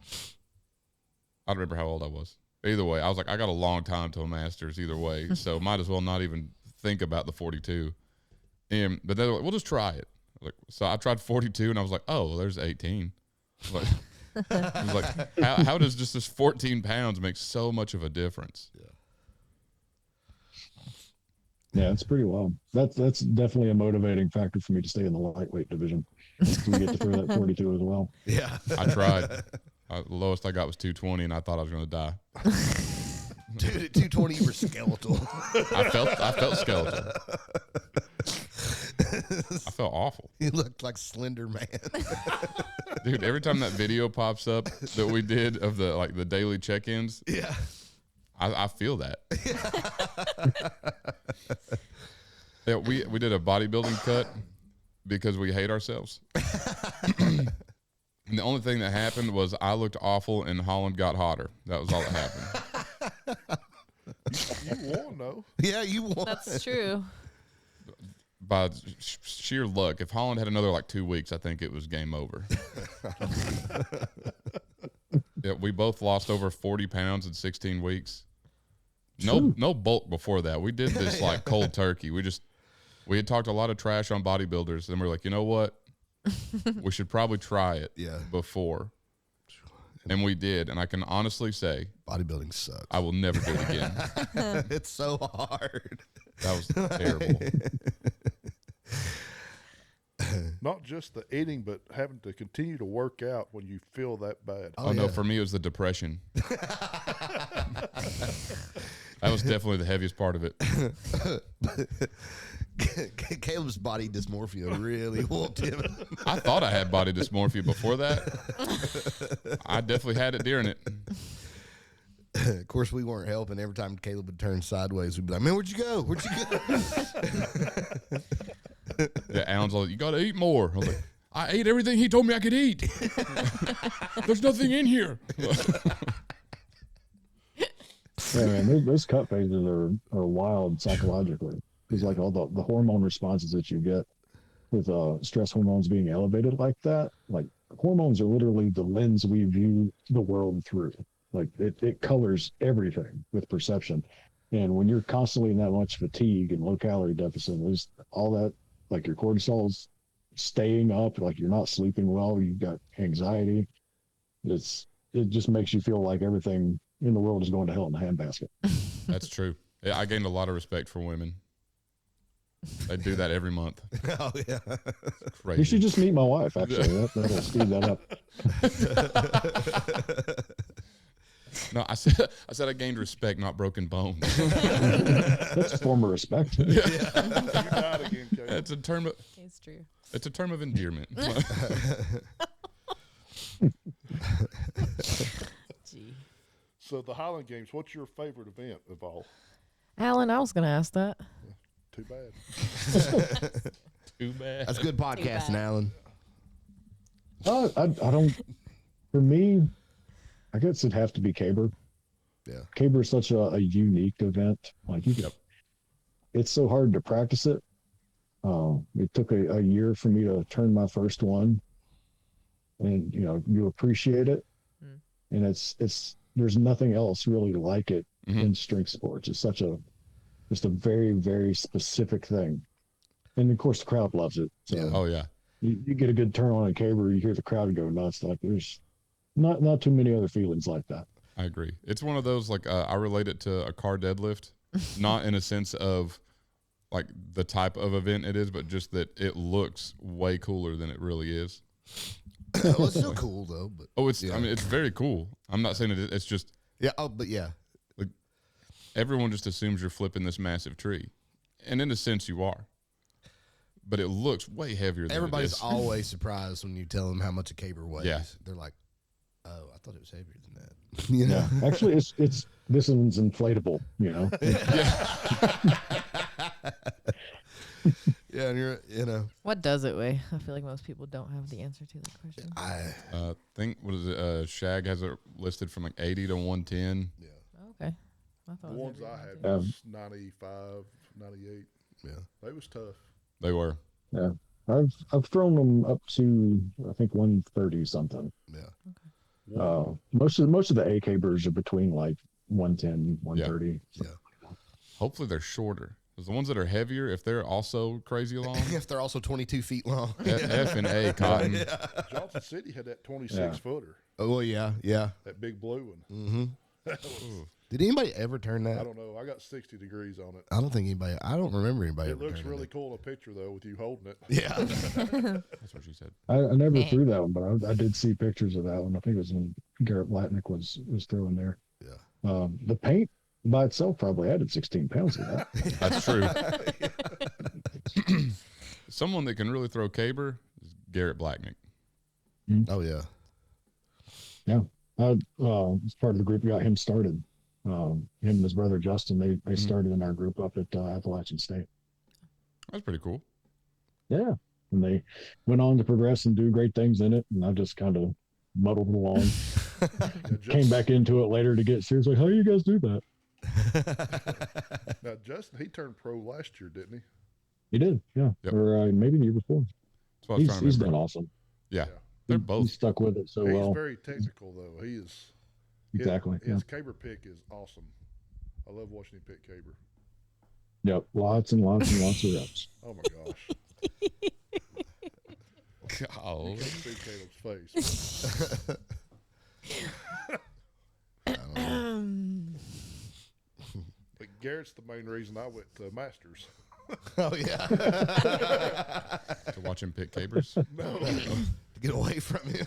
I don't remember how old I was. Either way, I was like, I got a long time till Masters either way, so might as well not even think about the 42. But they were like, we'll just try it. So I tried 42, and I was like, oh, well, there's 18. I was like, how does just this 14 pounds make so much of a difference? Yeah, it's pretty wild. That's definitely a motivating factor for me to stay in the lightweight division. So we get to throw that 42 as well. Yeah. I tried. The lowest I got was 220, and I thought I was going to die. Dude, at 220, you were skeletal. I felt skeletal. I felt awful. You looked like Slender Man. Dude, every time that video pops up that we did of the daily check-ins, Yeah. I feel that. Yeah, we did a bodybuilding cut because we hate ourselves. And the only thing that happened was I looked awful and Holland got hotter. That was all that happened. You won, though. Yeah, you won. That's true. By sheer luck, if Holland had another 2 weeks, I think it was game over. Yeah, we both lost over 40 pounds in 16 weeks. No bulk before that. We did this cold turkey. We had talked a lot of trash on bodybuilders, and we're like, you know what? We should probably try it before. And we did, and I can honestly say Bodybuilding sucks. I will never do it again. It's so hard. That was terrible. Not just the eating, but having to continue to work out when you feel that bad. Oh, no, for me it was the depression. That was definitely the heaviest part of it. Caleb's body dysmorphia really whooped him. I thought I had body dysmorphia before that. I definitely had it during it. Of course, we weren't helping. Every time Caleb would turn sideways, we'd be like, man, where'd you go? Where'd you go? Yeah, Alan's like, you got to eat more. I was like, I ate everything he told me I could eat. There's nothing in here. Yeah, man, those cut phases are wild psychologically. Because all the hormone responses that you get with stress hormones being elevated like that, hormones are literally the lens we view the world through. Like it colors everything with perception. And when you're constantly in that much fatigue and low calorie deficit, there's all that, like your cortisol's staying up, like you're not sleeping well, you've got anxiety. It just makes you feel like everything in the world is going to hell in a handbasket. That's true. Yeah, I gained a lot of respect for women. They do that every month. Oh yeah. Crazy. You should just meet my wife, actually. That'll speed that up. No, I said I gained respect, not broken bones. That's a form of respect. You died again, Kate. It's a term of It's true. it's a term of endearment. Gee. So the Highland Games, what's your favorite event of all? Alan, I was going to ask that. Too bad. Too bad. That's good podcasting, bad. Alan. I don't. For me, I guess it'd have to be Caber. Yeah. Caber is such a unique event. Like it's so hard to practice it. It took a year for me to turn my first one, and you appreciate it. And it's there's nothing else really like it in strength sports. It's just a very, very specific thing. And of course the crowd loves it. So Oh yeah. you get a good turn on a Caber, you hear the crowd go nuts. Like there's not too many other feelings like that. I agree. It's one of those, like, I relate it to a car deadlift, not in a sense of like the type of event it is, but just that it looks way cooler than it really is. Well, it's still cool though. But Oh, I mean, it's very cool. I'm not saying it's just yeah. Oh, but yeah. everyone just assumes you're flipping this massive tree, and in a sense you are, but it looks way heavier than Everybody's it is. always surprised when you tell them how much a caber weighs. Yeah. They're like, "Oh, I thought it was heavier than that." You know? Yeah. Actually, this one's inflatable. Yeah, and What does it weigh? I feel like most people don't have the answer to that question. I Think what is it? Shag has it listed from like 80 to 110. Okay. I The thought it was ones heavier I than had that. was 95, 98. yeah. They was tough. They were. Yeah. I've thrown them up to I think 130 something. Yeah. Most of the A Cabers are between like 110, 130. Yeah. Hopefully they're shorter. Because the ones that are heavier, if they're also crazy long, If they're also 22 feet long. F and A cotton. Johnson City had that 26 Yeah. footer, Oh well, yeah. that big blue one. Mm-hmm. That was- Did anybody ever turn that? I don't know. I got 60 degrees on it. I don't think anybody. I don't remember anybody. It ever looks turning really it. cool in a picture, though, with you holding it. Yeah. That's what she said. I never threw that one, but I did see pictures of that one. I think it was when Garrett Blatnick was throwing there. Yeah. The paint by itself probably added 16 pounds to that. That's true. Someone that can really throw caber is Garrett Blacknick. Oh yeah. Yeah. As part of the group, got him started. Him and his brother Justin, they started in our group up at Appalachian State. That's pretty cool. Yeah. And they went on to progress and do great things in it. And I just kind of muddled along. Came back into it later to get serious. Like, how do you guys do that? Now, Justin, he turned pro last year, didn't he? He did. Yeah. Yep. Or maybe the year before. That's what I was trying to He's remember. done awesome. Yeah. They're He both. stuck with it so He's well. very technical, though. He is. Exactly. His caber pick is awesome. I love watching him pick caber. Yep. Lots and lots and lots of reps. Oh my gosh! You God. can't see Caleb's face. But Garrett's the main reason I went to Masters. Oh yeah. To watch him pick cabers. No, Get away from you.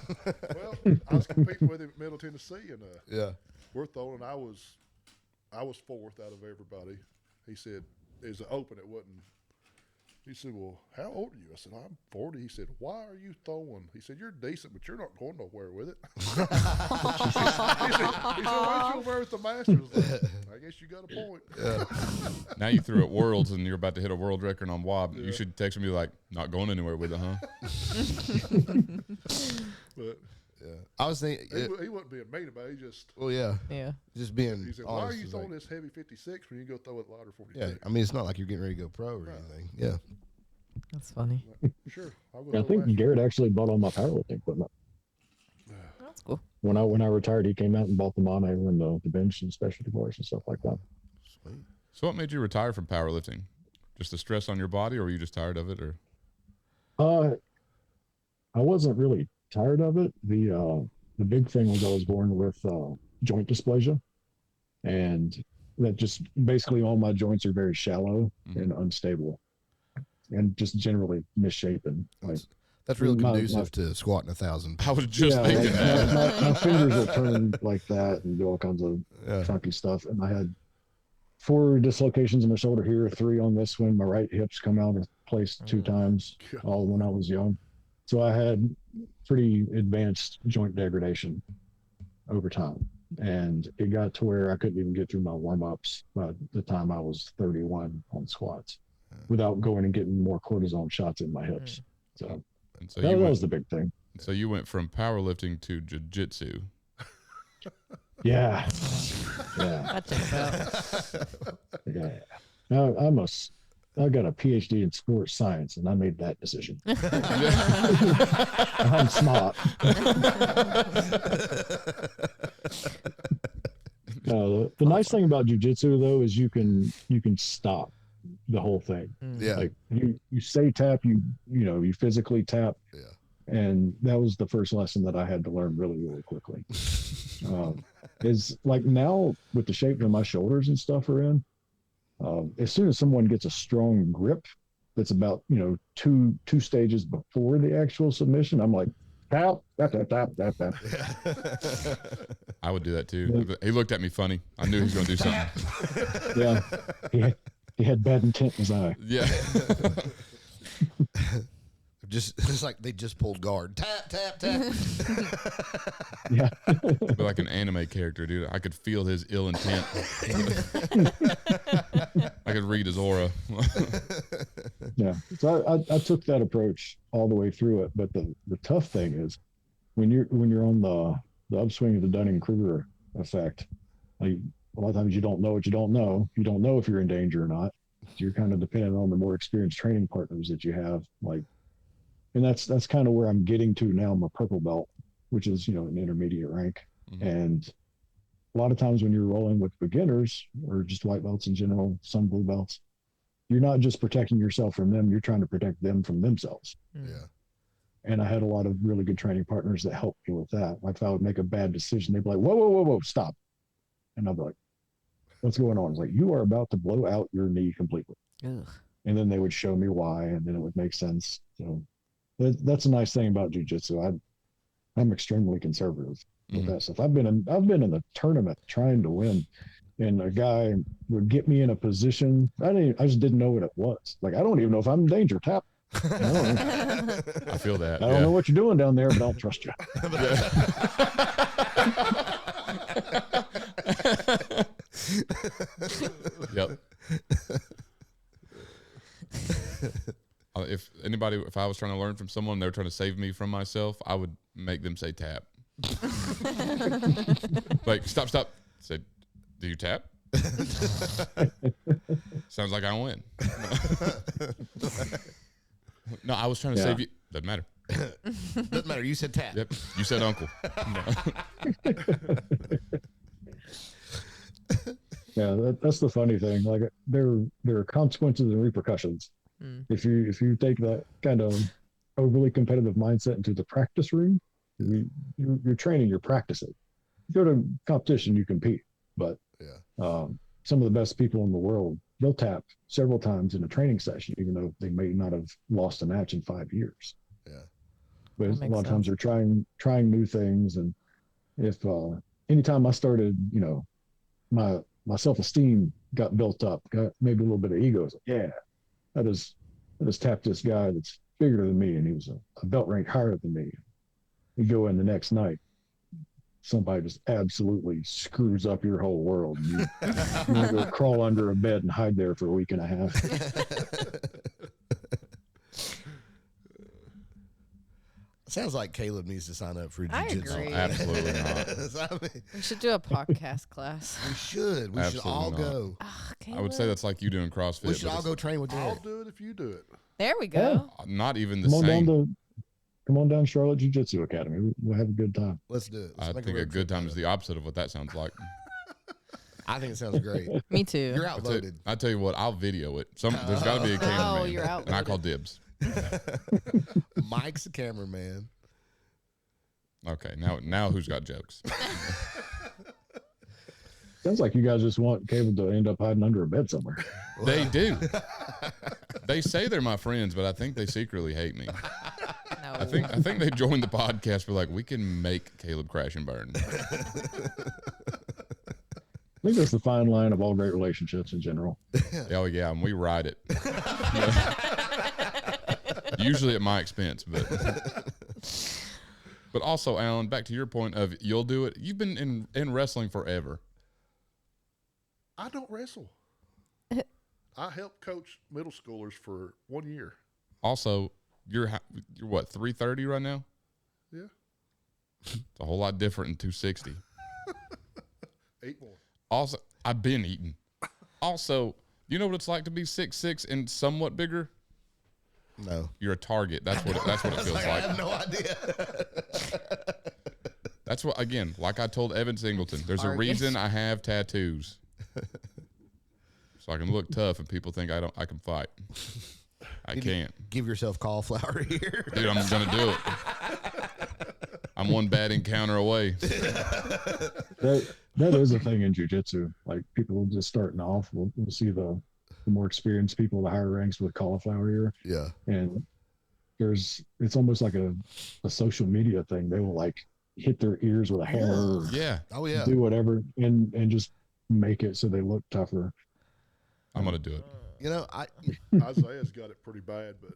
well, I was competing with him at Middle Tennessee, and Yeah. we're throwing. I was fourth out of everybody. He said, "Is it open? It wasn't." He said, "Well, how old are you?" I said, "I'm 40." He said, "Why are you throwing?" He said, "You're decent, but you're not going nowhere with it." he said, "Why you over at the Masters?" I guess you got a point. Now you threw at Worlds and you're about to hit a world record on WOB. You should text me like, not going anywhere with it, huh? But Yeah. I was thinking. he wasn't being mean about it. He just Well, yeah. Yeah. Just being he said, "Why are honest. you It's throwing like, this heavy 56 when you go throw it lighter 42?" yeah. I mean, it's not like you're getting ready to go pro or anything. Yeah. That's funny. Sure. I'll go I throw think last year. Garrett actually bought all my powerlifting equipment. That's cool. When I retired, he came out and bought the mono and the bench and specialty bars and stuff like that. Sweet. So what made you retire from powerlifting? Just the stress on your body, or were you just tired of it? Or I wasn't really tired of it. The big thing was I was born with joint dysplasia, and that just basically all my joints are very shallow and unstable, and just generally misshapen. Like That's real my- conducive to squatting 1,000 I pounds. was just thinking that. my fingers will turn like that and do all kinds of Yeah. funky stuff. And I had 4 dislocations in my shoulder here, 3 on this one. My right hip's come out of place 2 times, all when I was young. So I had pretty advanced joint degradation over time. And it got to where I couldn't even get through my warm-ups by the time I was 31 on squats without going and getting more cortisone shots in my hips. So, And so that was the big thing. So you went from powerlifting to jujitsu. Yeah. That checks out. Yeah. Now, I got a PhD in sports science, and I made that decision. I'm smart. The nice thing about jujitsu, though, is you can stop the whole thing. Yeah. Like you say tap, you physically tap. Yeah. And that was the first lesson that I had to learn really, really quickly. Is like now with the shape that my shoulders and stuff are in, as soon as someone gets a strong grip that's about, two stages before the actual submission, I'm like, tap, tap, tap, tap, tap, tap. I would do that too. He looked at me funny. I knew he was going to do something. Yeah. He had bad intent in his eye. Yeah. It's like they just pulled guard. Tap, tap, tap. Yeah. Be like an anime character, dude. I could feel his ill intent. I could read his aura. Yeah. So I took that approach all the way through it. But the tough thing is when you're on the upswing of the Dunning-Kruger effect, like a lot of times you don't know what you don't know. You don't know if you're in danger or not. You're kind of dependent on the more experienced training partners that you have. And that's kind of where I'm getting to now. I'm a purple belt, which is, an intermediate rank. Mm-hmm. And a lot of times when you're rolling with beginners or just white belts in general, some blue belts, you're not just protecting yourself from them, you're trying to protect them from themselves. Yeah. And I had a lot of really good training partners that helped me with that. Like if I would make a bad decision, they'd be like, whoa, whoa, whoa, whoa, stop. And I'd be like, what's going on? It's like, you are about to blow out your knee completely. Ugh. And then they would show me why, and then it would make sense. So that's a nice thing about jiu-jitsu. I'm extremely conservative with that stuff. I've been in a tournament trying to win, and a guy would get me in a position. I just didn't know what it was. Like, I don't even know if I'm in danger. Tap. I feel that. don't know what you're doing down there, but I'll trust you. Yep. If I was trying to learn from someone, they were trying to save me from myself, I would make them say tap. Like, stop. Say, do you tap? Sounds like I win. No, I was trying to save you. Doesn't matter. Doesn't matter. You said tap. Yep. You said uncle. Yeah, that's the funny thing. Like there are consequences and repercussions. If you take that kind of overly competitive mindset into the practice room, you're training, you're practicing. You go to competition, you compete. But some of the best people in the world, they'll tap several times in a training session, even though they may not have lost a match in 5 years. Yeah. But a lot of times they're trying new things. And if anytime I started, my self-esteem got built up, got maybe a little bit of ego. Like, yeah, I just tapped this guy that's bigger than me, and he was a belt rank higher than me. You go in the next night, somebody just absolutely screws up your whole world. You go crawl under a bed and hide there for a week and a half. Sounds like Caleb needs to sign up for I jiu-jitsu. agree. Absolutely not. We should do a podcast class. We should. We should Absolutely all not. go. I would say that's like you doing CrossFit. We should but all it's go train with I'll Derek. do it if you do it. There we go. not even the Come on down same. to come on down to Charlotte Jiu-Jitsu Academy. We'll have a good time. Let's do it. I Let's make think a road good trip time out is of the opposite of what that sounds like. it. I think it sounds great. Me too. You're outvoted. I tell you what, I'll video it. There's got to be a cameraman. Oh, you're and I call dibs. Mike's the cameraman. Okay, now who's got jokes? Sounds like you guys just want Caleb to end up hiding under a bed somewhere. They do. They say they're my friends, but I think they secretly hate me. No. I think they joined the podcast for like, we can make Caleb crash and burn. I think that's the fine line of all great relationships in general. Oh yeah, and we ride it. Usually at my expense, but also, Alan, back to your point of you'll do it. You've been in wrestling forever. I don't wrestle. I helped coach middle schoolers for 1 year. Also, you're what, 330 right now? Yeah. It's a whole lot different in 260. 8 more. Also, I've been eating. Also, you know what it's like to be 6'6" and somewhat bigger? No. You're a target. That's what it feels like. I have no idea. That's what, again, like I told Evan Singleton, there's a reason I have tattoos. So I can look tough and people think I can fight. I can't. Give yourself cauliflower here. Dude, I'm going to do it. I'm one bad encounter away. That is a thing in jiu-jitsu. Like people just starting off, we'll see the more experienced people, the higher ranks with cauliflower ear. Yeah. And it's almost like a social media thing. They will like hit their ears with a hammer or Yeah. Oh yeah. do whatever and just make it so they look tougher. I'm going to do it. You know, Isaiah's got it pretty bad, but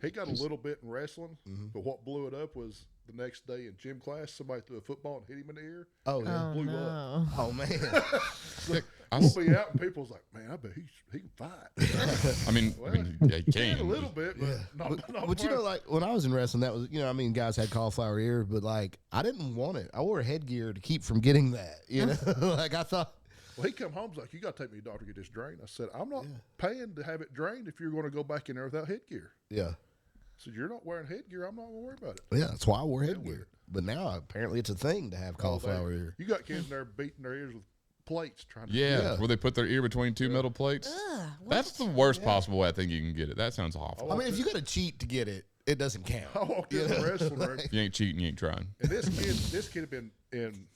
he got a little bit in wrestling. But what blew it up was the next day in gym class, somebody threw a football and hit him in the ear. oh yeah. Blew up. Oh man. We'll be out and people's like, man, I bet he can fight. I mean, yeah, you Can can. a little bit, but Yeah. not But you know, like when I was in wrestling, that was, I mean, guys had cauliflower ear, but like I didn't want it. I wore headgear to keep from getting that. You know, like I thought. Well, he come home, he's like, you got to take me to the doctor to get this drained. I said, I'm not paying to have it drained if you're going to go back in there without headgear. Yeah. I said, you're not wearing headgear. I'm not going to worry about it. Yeah, that's why I wore headgear. But now apparently it's a thing to have cauliflower ear. You got kids in there beating their ears with plates trying to. Yeah, where they put their ear between two metal plates. That's the worst possible way I think you can get it. That sounds awful. I mean, if you got to cheat to get it, it doesn't count. I walked in the wrestling ring, If you ain't cheating, you ain't trying. and this kid had been in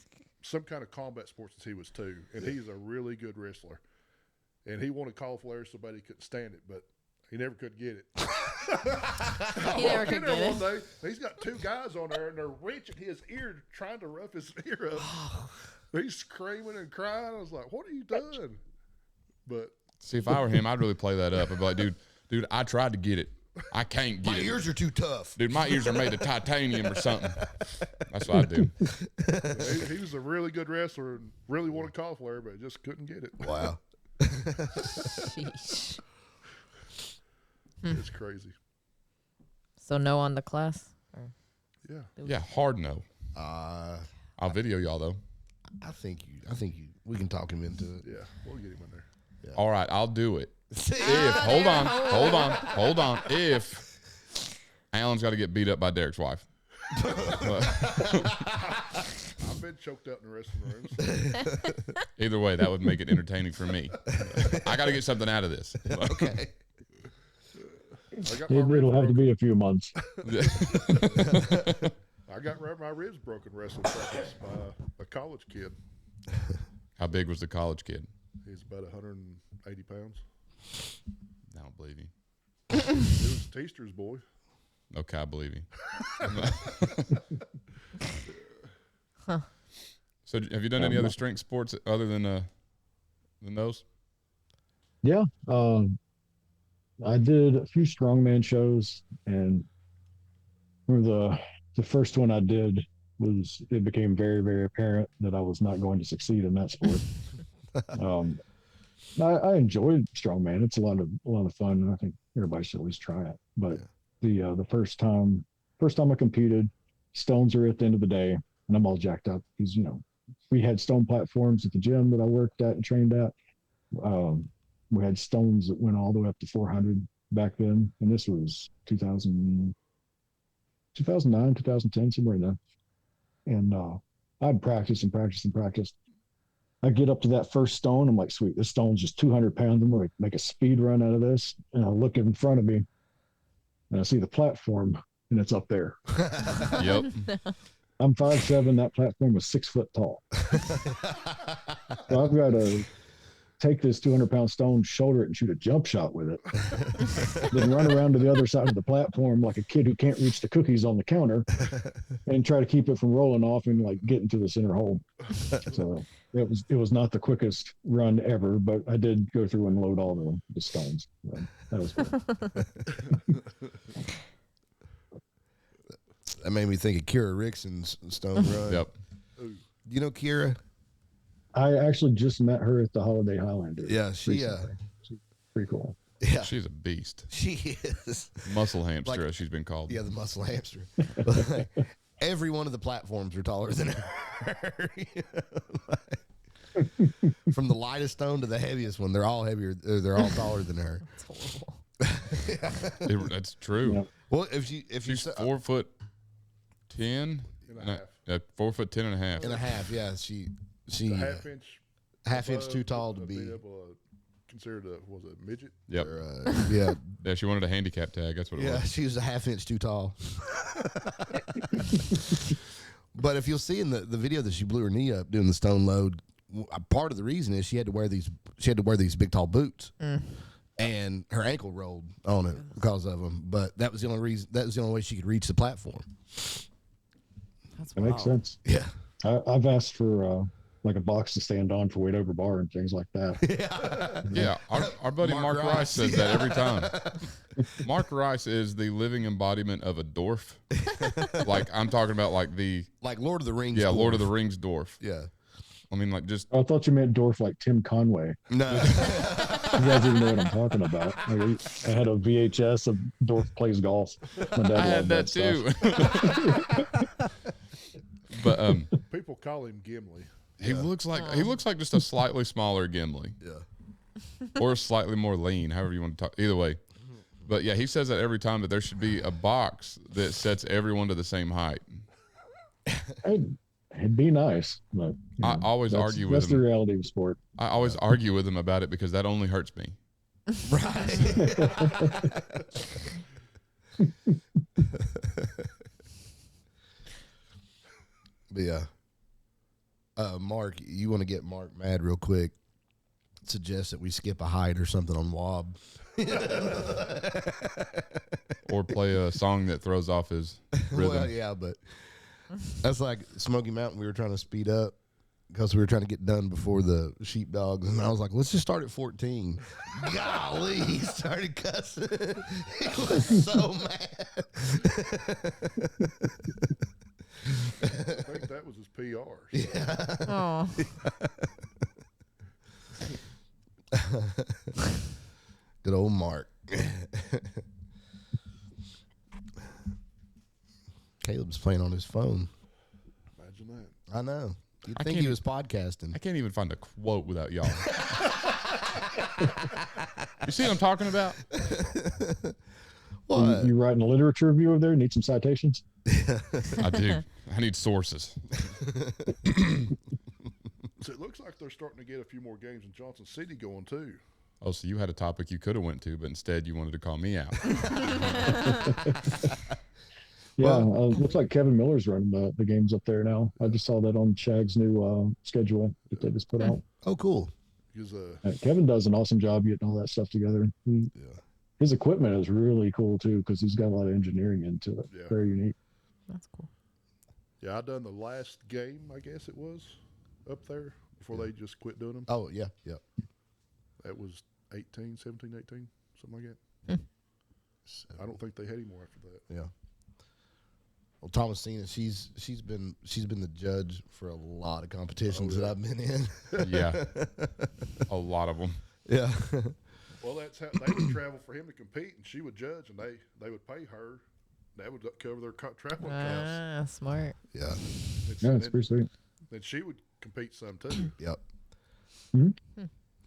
some kind of combat sports since he was 2, and he's a really good wrestler. And he wanted cauliflower so bad he couldn't stand it, but he never could get it. He never could get it. One day, he's got 2 guys on there, and they're wrenching his ear, trying to rough his ear up. He's screaming and crying. I was like, "What are you doing?" But See, if I were him, I'd really play that up. I'd be like, dude, I tried to get it. I can't get My it. ears are too tough. Dude, my ears are made of titanium or something. That's what I do. he was a really good wrestler and really wanted cauliflower, but just couldn't get it. Wow. Sheesh. It's crazy. So no on the class? Yeah. Yeah, hard no. I'll video y'all though. I think we can talk him into it. Yeah. We'll get him in there. All right, I'll do it. See? If hold on. If Alan's got to get beat up by Derek's wife. I've been choked out in the wrestling room. So. Either way, that would make it entertaining for me. I got to get something out of this. Okay. It'll have to be a few months. I got my ribs broken wrestling practice by a college kid. How big was the college kid? He's about 180 pounds. I don't believe you. It was Teaster's boy. Okay, I believe you. So, have you done any other strength sports other than those? Yeah. I did a few strongman shows, and the first one I did it became very, very apparent that I was not going to succeed in that sport. I enjoyed strongman. It's a lot of fun, and I think everybody should at least try it. But the first time I competed, stones are at the end of the day, and I'm all jacked up because we had stone platforms at the gym that I worked at and trained at. We had stones that went all the way up to 400 back then, and this was 2000 2009, 2010, somewhere in there. And I'd practice and practice and practice. I get up to that first stone. I'm like, sweet, this stone's just 200 pounds. I'm going to make a speed run out of this. And I look in front of me and I see the platform and it's up there. Yep. I'm 5'7". That platform was 6 foot tall. So I've got to take this 200-pound stone, shoulder it, and shoot a jump shot with it. Then run around to the other side of the platform like a kid who can't reach the cookies on the counter and try to keep it from rolling off and like getting to the center hole. So it was not the quickest run ever, but I did go through and load all the stones. So that was fun. That made me think of Kira Rickson's stone run. Yep. Do you know Kira? I actually just met her at the Holiday Highlander. Yeah, she's pretty cool. Yeah, She's a beast. she is. Muscle hamster, as she's been called. Yeah, the muscle hamster. Every one of the platforms are taller than her. From the lightest stone to the heaviest one, they're all heavier. They're all taller than her. That's horrible. That's true. Yeah. Well, if She's you 4'10" And a half. Yeah, 4'10" and a half. and a half, yeah, she A half inch inch too tall to be. able to considered was it a midget? Yep. Yeah, Yeah, she wanted a handicap tag. That's what it yeah, was. she was a half inch too tall. But if you'll see in the video that she blew her knee up doing the stone load, part of the reason is she had to wear these big tall boots, and her ankle rolled on it because of them. But that was the only reason. That was the only way she could reach the platform. That's That makes sense. Yeah. I've asked for like a box to stand on for weight over bar and things like that. Yeah, our buddy Mark Rice says that every time. Mark Rice is the living embodiment of a dwarf. Like I'm talking about like Lord of the Rings. yeah, dwarf. Lord of the Rings dwarf. Yeah. I mean like just I thought you meant dwarf like Tim Conway. No. You guys didn't know what I'm talking about. Like, I had a VHS of Dwarf Plays Golf. My dad I had loved that stuff. too. But People call him Gimli. he looks like just a slightly smaller Gimli. Yeah. Or slightly more lean, however you want to talk. Either way. But yeah, he says that every time that there should be a box that sets everyone to the same height. It'd be nice, but I always argue with that's the him. reality of sport. I always argue with him about it because that only hurts me. Right. But yeah. Mark, you want to get Mark mad real quick? Suggest that we skip a height or something on WOB. Or play a song that throws off his rhythm. Well, yeah, but that's like Smoky Mountain. We were trying to speed up because we were trying to get done before the sheepdogs, and I was like, "Let's just start at 14." Golly, he started cussing. He was so mad. I think that was his PR. Yeah. Oh, Good old Mark. Caleb's playing on his phone. Imagine that. I know. You'd I think can't he was podcasting. I can't even find a quote without y'all. You see what I'm talking about? What? You writing a literature review over there? Need some citations? I do. I need sources. So it looks like they're starting to get a few more games in Johnson City going too. Oh, so you had a topic you could have went to, but instead you wanted to call me out. Yeah, looks like Kevin Miller's running the games up there now. I just saw that on Shag's new schedule that they just put out. Oh, cool. Because Kevin does an awesome job getting all that stuff together. His equipment is really cool too because he's got a lot of engineering into it. Yeah. Very unique. that's cool. yeah, I done the last game, I guess it was, up there before they just quit doing them. Oh, yeah, yeah. That was 18, 17, 18, something like that. I don't think they had any more after that. Yeah. Well, Thomasina, she's been the judge for a lot of competitions that I've been in. Yeah. A lot of them. Yeah. Well, that's how they would travel for him to compete, and she would judge, and they would pay her. That would cover their traveling costs. Ah, smart. Yeah. Yeah, it's pretty sweet. Then she would compete some too. Yep.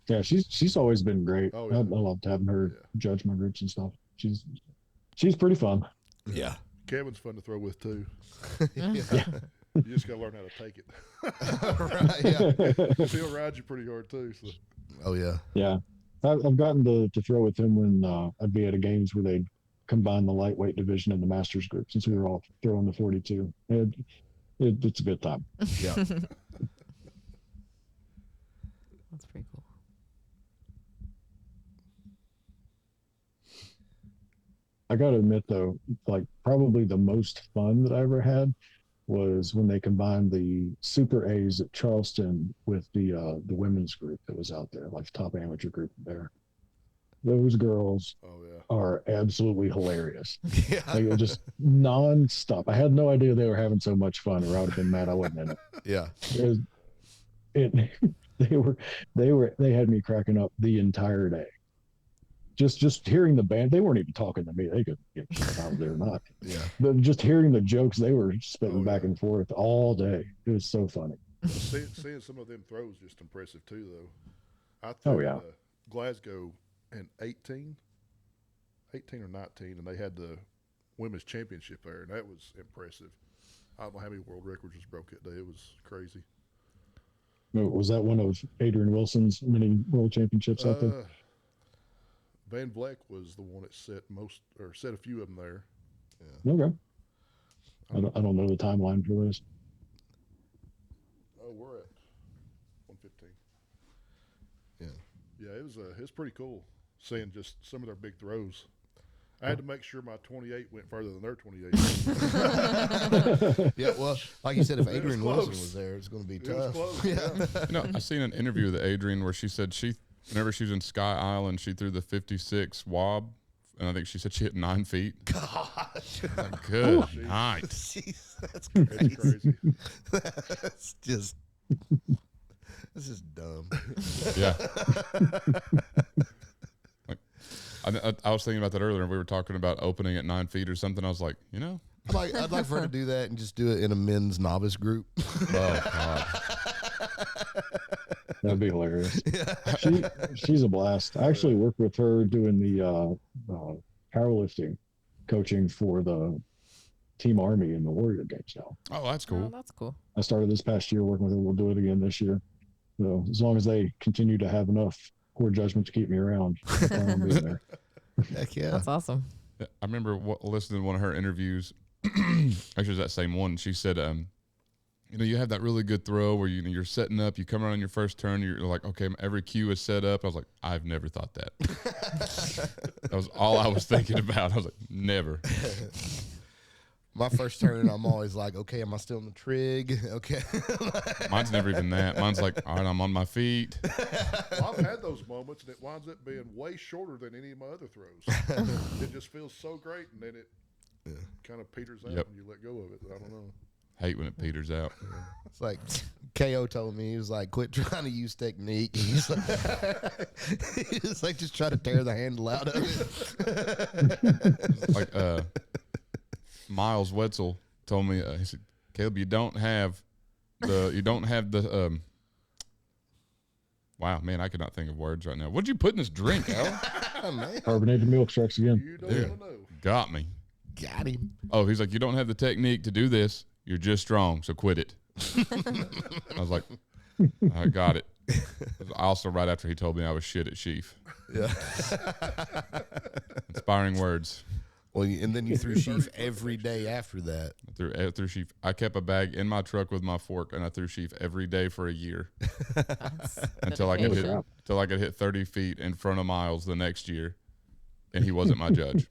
Yeah, she's always been great. Oh, yeah. I loved having her judge my groups and stuff. She's pretty fun. Yeah. Kevin's fun to throw with too. Yeah. You just got to learn how to take it. Right, yeah. He'll ride you pretty hard too. So. Oh yeah. Yeah, I've gotten to throw with him when I'd be at a games where they combine the lightweight division and the masters group, since we were all throwing the 42. It's a good time. Yeah. That's pretty cool. I got to admit though, like probably the most fun that I ever had was when they combined the Super A's at Charleston with the women's group that was out there, like top amateur group there. Those girls Oh yeah. are absolutely hilarious. Yeah. Like just nonstop. I had no idea they were having so much fun, or I would have been mad I wasn't in it. Yeah. They had me cracking up the entire day. Just hearing the band, they weren't even talking to me. They could get out there or not. Yeah. But just hearing the jokes they were spitting Oh, back yeah. and forth all day. It was so funny. Seeing some of them throws just impressive too, though. I threw yeah. Glasgow in 18 or 19, and they had the women's championship there, and that was impressive. I don't know how many world records was broke that day. It was crazy. Was that one of Adrian Wilson's many world championships out there? Van Vleck was the one that set a few of them there. Okay. I don't know the timeline for this. Oh, we're at 115. Yeah. Yeah, it was pretty cool seeing just some of their big throws. I had to make sure my 28 went further than their 28. Yeah. Well, like you said, if It was Adrian close. Wilson was there, it's going to be It tough. was close. Yeah. You know, I seen an interview with Adrian where she said whenever she was in Sky Island, she threw the 56 wob, and I think she said she hit 9 feet. Gosh. Like, good night. Jeez, that's It's crazy. crazy. That's just dumb. Yeah. Like, I was thinking about that earlier. We were talking about opening at 9 feet or something. I was like, you know, I'd like for her to do that and just do it in a men's novice group. oh God. That'd be hilarious. She's a blast. I actually worked with her doing the powerlifting coaching for the Team Army in the Warrior Games now. Oh, that's Oh, cool. that's cool. I started this past year working with her. We'll do it again this year. So as long as they continue to have enough poor judgment to keep me around, I plan on being there. Heck yeah. That's awesome. Yeah, I remember listening to one of her interviews. Actually, it was that same one. She said, you know, you have that really good throw where you're setting up, you come around on your first turn, you're like, okay, every cue is set up. I was like, I've never thought that. That was all I was thinking about. I was like, never. My first turn, I'm always like, okay, am I still in the trig? Okay. Mine's never even that. Mine's like, all right, I'm on my feet. Well, I've had those moments, and it winds up being way shorter than any of my other throws. It just feels so great, and then it kind of peters out Yep. when you let go of it. I don't know. Hate when it peters out. It's like KO told me, he was like, quit trying to use technique. He's like, just try to tear the handle out of it. Like Miles Wetzel told me, he said, Caleb, you don't have the wow, man, I could not think of words right now. What'd you put in this drink, Al? Oh, man. Carbonated milk strikes again. You don't Yeah. want to know. Got me. Got him. Oh, he's like, you don't have the technique to do this. You're just strong, so quit it. I was like, I got it. Also, right after he told me I was shit at sheaf. Yeah. Inspiring words. Well, and then you threw sheaf every day after that. I threw sheaf. I kept a bag in my truck with my fork, and I threw sheaf every day for a year until I could hit 30 feet in front of Miles the next year, and he wasn't my judge.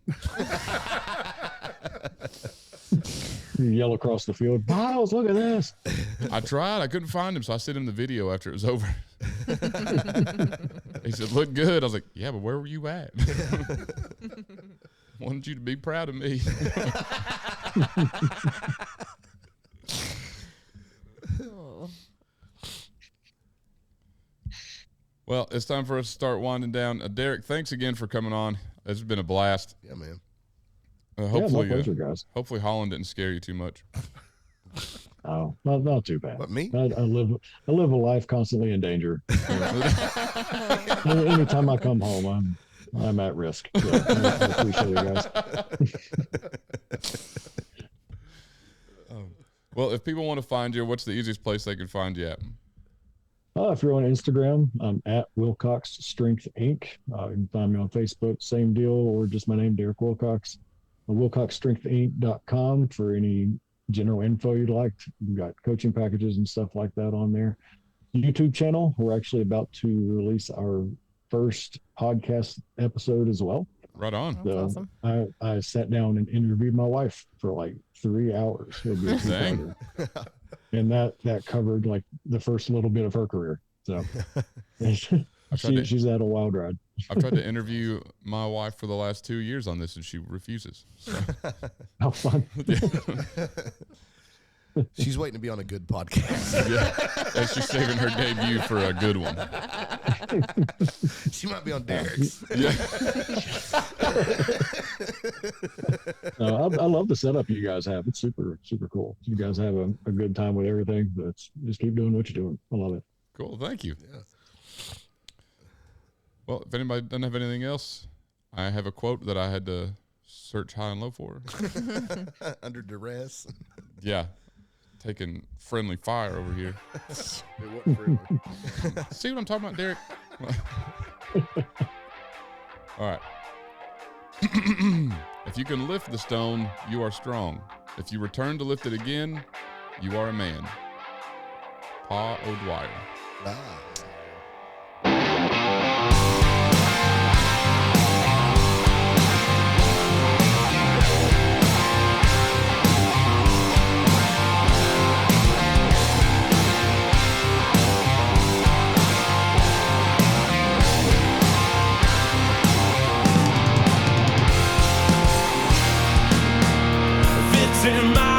You yell across the field, Miles, look at this. I tried. I couldn't find him, so I sent him the video after it was over. He said, "Look good." I was like, "Yeah, but where were you at?" Wanted you to be proud of me. Oh. Well, it's time for us to start winding down. Derek, thanks again for coming on. It's been a blast. Yeah, man. Hopefully, yeah, my pleasure, guys. hopefully Holland didn't scare you too much. Oh, not too bad. But me? I live a life constantly in danger. Anytime I come home, I'm at risk. So I appreciate it, guys. Well, if people want to find you, what's the easiest place they can find you at? If you're on Instagram, I'm at Wilcox Strength Inc. You can find me on Facebook, same deal, or just my name, Derek Wilcox. WilcoxStrengthInc.com for any general info you'd like. We've got coaching packages and stuff like that on there. YouTube channel, we're actually about to release our first podcast episode as well. Right on. That's awesome. I sat down and interviewed my wife for like 3 hours. Dang. And that covered like the first little bit of her career. So she's had a wild ride. I've tried to interview my wife for the last 2 years on this, and she refuses. So. How fun. She's waiting to be on a good podcast. Yeah. And she's saving her debut for a good one. She might be on Derek's. Yeah. I love the setup you guys have. It's super, super cool. You guys have a good time with everything. But just keep doing what you're doing. I love it. Cool. Thank you. Yeah. Well, if anybody doesn't have anything else, I have a quote that I had to search high and low for. Under duress. Yeah. Taking friendly fire over here. It wasn't friendly. See what I'm talking about, Derek? All right. If you can lift the stone, you are strong. If you return to lift it again, you are a man. Pa O'Dwyer. Ah. In my